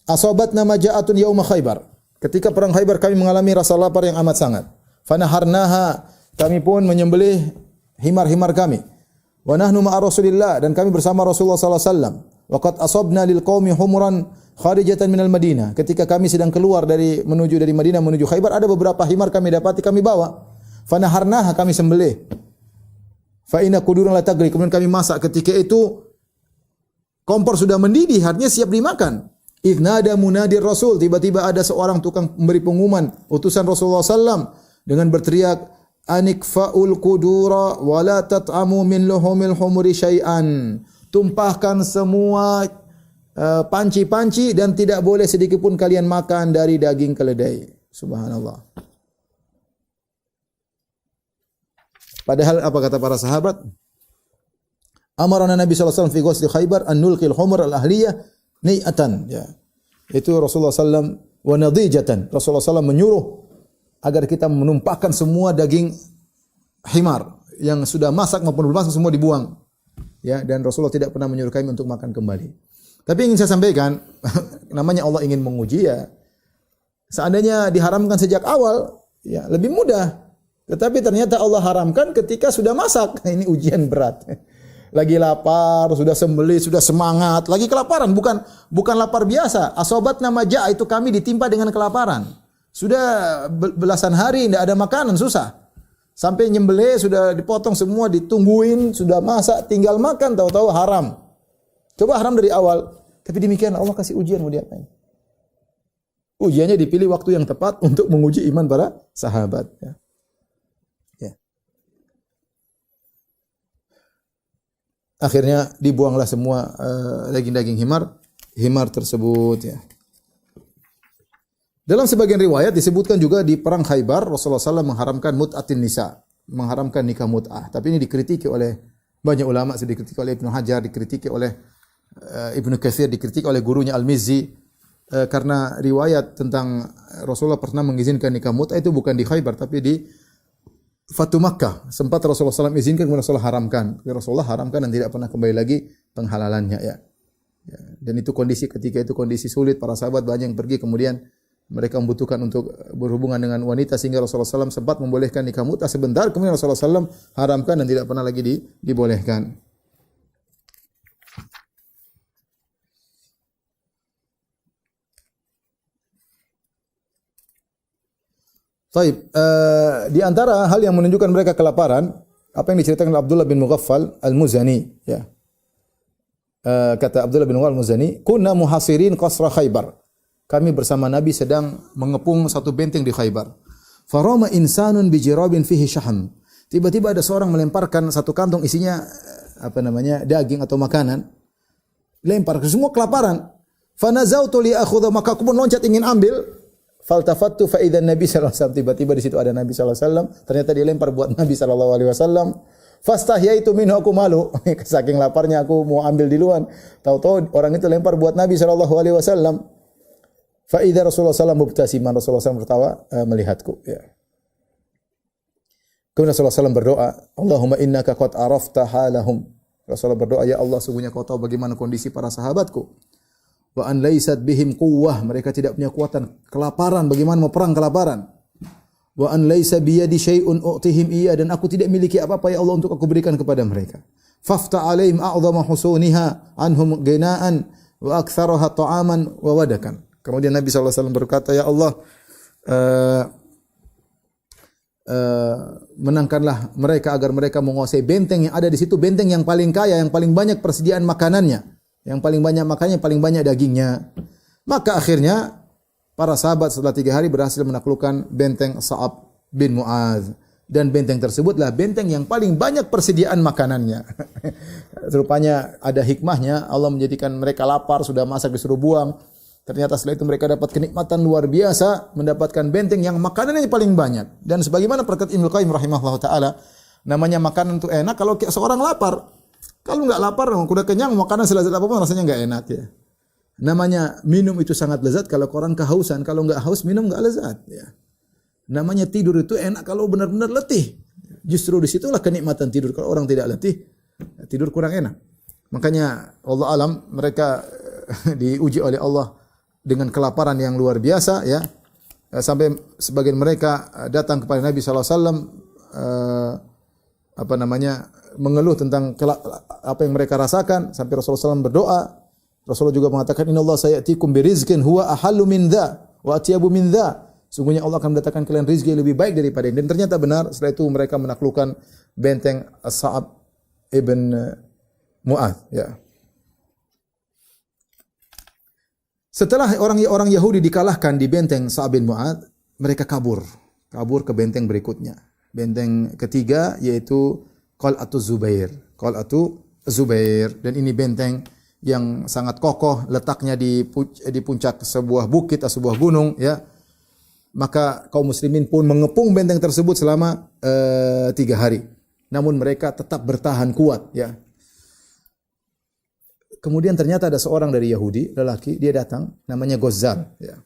"Asabatna maja'atun yauma Khaybar." Ketika perang Khaybar kami mengalami rasa lapar yang amat sangat. Fanaharnaha, kami pun menyembelih himar-himar kami. Wa nahnu ma'a Rasulillah, dan kami bersama Rasulullah sallallahu alaihi wasallam. Wa qad asabna lil qaumi humuran kharijatan minal Madinah. Ketika kami sedang keluar dari Madinah menuju Khaybar, ada beberapa himar kami dapati, kami bawa. Fanaharnaha, kami sembelih. Fa inna qudurun la tagri, kemudian kami masak. Ketika itu kompor sudah mendidih, artinya siap dimakan. Idz nada munadir Rasul, tiba-tiba ada seorang tukang memberi pengumuman, utusan Rasulullah SAW dengan berteriak, anikfa'ul qudura wa la tat'amu min luhumil humuri syai'an. Tumpahkan semua panci-panci dan tidak boleh sedikit pun kalian makan dari daging keledai. Subhanallah. Padahal apa kata para sahabat? Amarana Nabi SAW fi ghusli Khaybar an nulqil humur al-ahliyah ni'atan. Ya. Itu Rasulullah SAW wa nadijatan. Rasulullah SAW menyuruh agar kita menumpahkan semua daging himar yang sudah masak maupun belum masak semua dibuang. Ya, dan Rasulullah tidak pernah menyuruh kami untuk makan kembali. Tapi ingin saya sampaikan, namanya Allah ingin menguji ya. Seandainya diharamkan sejak awal, ya lebih mudah. Tetapi ternyata Allah haramkan ketika sudah masak. Ini ujian berat. Lagi lapar, sudah sembelih, sudah semangat, lagi kelaparan, bukan lapar biasa. Asobat nama ja' itu kami ditimpa dengan kelaparan. Sudah belasan hari tidak ada makanan, susah. Sampai nyembelih sudah dipotong semua, ditungguin, sudah masak, tinggal makan, tahu-tahu haram. Coba haram dari awal. Tapi demikian Allah kasih ujian mau diapain? Ujiannya dipilih waktu yang tepat untuk menguji iman para sahabat. Ya. Akhirnya dibuanglah semua daging-daging himar tersebut. Ya. Dalam sebagian riwayat disebutkan juga di perang Khaybar Rasulullah SAW mengharamkan mut'atin nisa, mengharamkan nikah mut'ah. Tapi ini dikritiki oleh banyak ulama, dikritiki oleh Ibnu Hajar, dikritiki oleh Ibnu Katsir, dikritiki oleh gurunya Al-Mizzi karena riwayat tentang Rasulullah pernah mengizinkan nikah mut'ah itu bukan di Khaybar tapi di Fatu Makkah. Sempat Rasulullah SAW izinkan, kemudian Rasulullah haramkan. Rasulullah haramkan dan tidak pernah kembali lagi penghalalannya. Ya. Dan itu kondisi ketika itu kondisi sulit, para sahabat banyak yang pergi, kemudian mereka membutuhkan untuk berhubungan dengan wanita sehingga Rasulullah SAW sempat membolehkan nikah mut'ah sebentar, kemudian Rasulullah SAW haramkan dan tidak pernah lagi dibolehkan. Taib, di antara hal yang menunjukkan mereka kelaparan, apa yang diceritakan oleh Abdullah bin Mughaffal Al-Muzani, ya. Kata Abdullah bin Mughaffal Al-Muzani, "Kunna muhasirin qasra Khaybar." Kami bersama Nabi sedang mengepung satu benteng di Khaybar. Farama insanun bi jirabin fihi syaham. Tiba-tiba ada seorang melemparkan satu kantong isinya daging atau makanan. Lempar, semua kelaparan. Fanazautu li akhudha, maka aku pun loncat ingin ambil. Faltafattu fa idzan Nabi sallallahu alaihi wasallam, tiba-tiba di situ ada Nabi sallallahu alaihi wasallam, ternyata dia lempar buat Nabi sallallahu alaihi wasallam. Fastahyaitu minhu, aku malu. Saking laparnya aku mau ambil duluan. Tahu-tahu orang itu lempar buat Nabi sallallahu alaihi wasallam. Fa idza Rasulullah sallallahu alaihi wasallam mubtasiman, Rasulullah SAW tertawa melihatku, ya. Kemudian Rasulullah SAW berdoa, Allahumma innaka qad arafta halahum. Rasulullah berdoa, ya Allah, sungguhnya kau tahu bagaimana kondisi para sahabatku. Wa an laysat bihim quwwah, mereka tidak punya kekuatan, kelaparan, bagaimana mau perang kelaparan. Wa an laysa bi yadi syai'un u'tihim iya, dan aku tidak miliki apa-apa ya Allah untuk aku berikan kepada mereka. Fafta 'alaihim a'dhama husuniha anhum ghina'an wa aktsaraha ta'aman wa wadakan. Kemudian Nabi SAW berkata, ya Allah, menangkanlah mereka agar mereka menguasai benteng yang ada di situ, benteng yang paling kaya, yang paling banyak persediaan makanannya, yang paling banyak makannya, paling banyak dagingnya. Maka akhirnya para sahabat setelah 3 hari berhasil menaklukkan benteng Sa'ab bin Mu'adz, dan benteng tersebutlah benteng yang paling banyak persediaan makanannya. Rupanya ada hikmahnya, Allah menjadikan mereka lapar, sudah masak disuruh buang. Ternyata setelah itu mereka dapat kenikmatan luar biasa, mendapatkan benteng yang makanannya paling banyak. Dan sebagaimana perkataan Ibnu Qayyim rahimahullah taala, namanya makanan itu enak kalau seorang lapar. Kalau enggak lapar, udah kenyang, makanan selezat apapun rasanya enggak enak, ya. Namanya minum itu sangat lezat kalau orang kehausan, kalau enggak haus minum enggak lezat, ya. Namanya tidur itu enak kalau benar-benar letih. Justru disitulah kenikmatan tidur. Kalau orang tidak letih, tidur kurang enak. Makanya Allah alam mereka diuji oleh Allah dengan kelaparan yang luar biasa, ya. Sampai sebagian mereka datang kepada Nabi sallallahu alaihi wasallam mengeluh tentang apa yang mereka rasakan, sampai Rasulullah SAW berdoa. Rasulullah juga mengatakan, innallaha sayatikum birizqin huwa ahallu min dha wa atyabu min dha. Sungguhnya Allah akan mendatangkan kalian rezeki yang lebih baik daripada ini. Dan ternyata benar, setelah itu mereka menaklukkan benteng As-Sa'ab ibn Mu'adz, ya. Setelah orang Yahudi dikalahkan di benteng Sa'ad bin Mu'adz, mereka kabur ke benteng berikutnya. Benteng ketiga yaitu Qal'atu Zubair. Qal'atu Zubair, dan ini benteng yang sangat kokoh, letaknya di puncak sebuah bukit atau sebuah gunung, ya. Maka kaum muslimin pun mengepung benteng tersebut selama 3 hari. Namun mereka tetap bertahan kuat, ya. Kemudian ternyata ada seorang dari Yahudi, lelaki, dia datang, namanya Ghazzal, ya.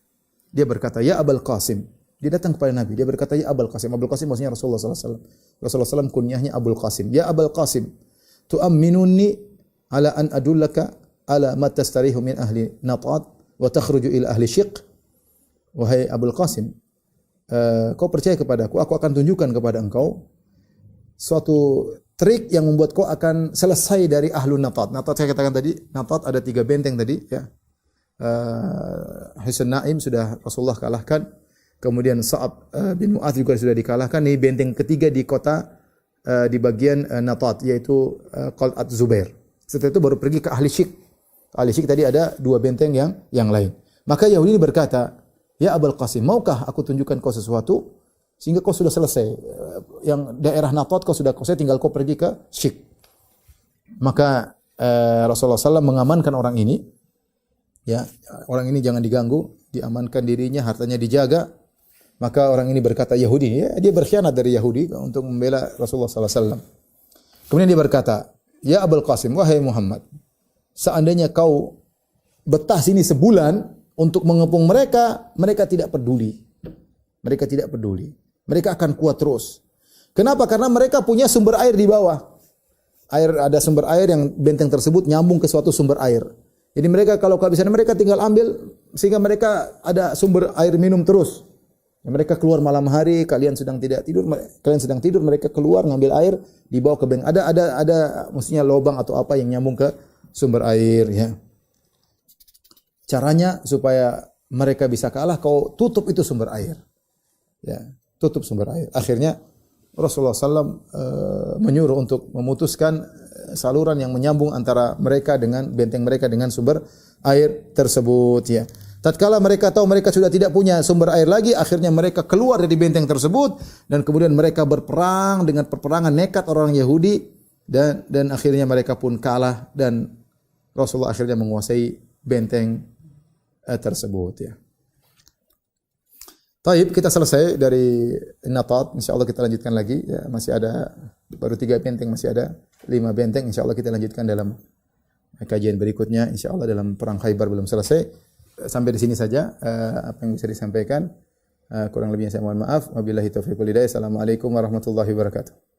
Dia berkata, "Ya Abul Qasim." Dia datang kepada Nabi, dia berkata, "Ya Abul Qasim." Abul Qasim maksudnya Rasulullah sallallahu alaihi wasallam. Rasulullah SAW kunyahnya Abul Qasim. "Ya Abul Qasim, tu'amminuni ala an adullaka ala ma tastarihu min ahli Natat wa takhruju ila ahli Syiq." Wahai Abul Qasim, kau percaya kepadaku, aku akan tunjukkan kepada engkau suatu trik yang membuat kau akan selesai dari ahlu Natat. Natat saya katakan tadi, Natat ada 3 benteng tadi, ya. Hisn Naim sudah Rasulullah kalahkan. Kemudian Sa'ab bin Mu'adz juga sudah dikalahkan. Ini benteng ketiga di kota di bagian Natat, yaitu Qal'at Zubair. Setelah itu baru pergi ke ahli Syiq. Ahli Syiq tadi ada 2 benteng yang lain. Maka Yahudi ini berkata, "Ya Abul Qasim, maukah aku tunjukkan kau sesuatu sehingga kau sudah selesai, yang daerah Natat kau sudah selesai, tinggal kau pergi ke Syiq." Maka Rasulullah SAW mengamankan orang ini, ya, orang ini jangan diganggu, diamankan dirinya, hartanya dijaga. Maka orang ini berkata, Yahudi, ya, dia berkhianat dari Yahudi untuk membela Rasulullah SAW. Kemudian dia berkata, "Ya Abul Qasim, wahai Muhammad, seandainya kau betah sini sebulan untuk mengepung mereka, mereka tidak peduli. Mereka tidak peduli. Mereka akan kuat terus. Kenapa? Karena mereka punya sumber air di bawah. Ada sumber air yang benteng tersebut nyambung ke suatu sumber air. Jadi mereka kalau kehabisan mereka tinggal ambil, sehingga mereka ada sumber air minum terus. Mereka keluar malam hari, kalian sedang tidur, mereka keluar ngambil air, dibawa ke benteng. Ada mestinya lubang atau apa yang nyambung ke sumber air, ya. Caranya supaya mereka bisa kalah, kau tutup itu sumber air. Ya, tutup sumber air. Akhirnya Rasulullah SAW menyuruh untuk memutuskan saluran yang menyambung antara mereka dengan benteng mereka dengan sumber air tersebut, ya. Tatkala mereka tahu mereka sudah tidak punya sumber air lagi, akhirnya mereka keluar dari benteng tersebut dan kemudian mereka berperang dengan peperangan nekat orang Yahudi, dan akhirnya mereka pun kalah dan Rasulullah akhirnya menguasai benteng tersebut, ya. Taib, kita selesai dari Natat. Insyaallah kita lanjutkan lagi, ya. Masih ada baru 3 benteng, masih ada 5 benteng. Insyaallah kita lanjutkan dalam kajian berikutnya. Insyaallah dalam perang Khaybar belum selesai. Sampai di sini saja apa yang bisa disampaikan. Kurang lebihnya saya mohon maaf. Wabillahi taufiq wal hidayah. Assalamualaikum warahmatullahi wabarakatuh.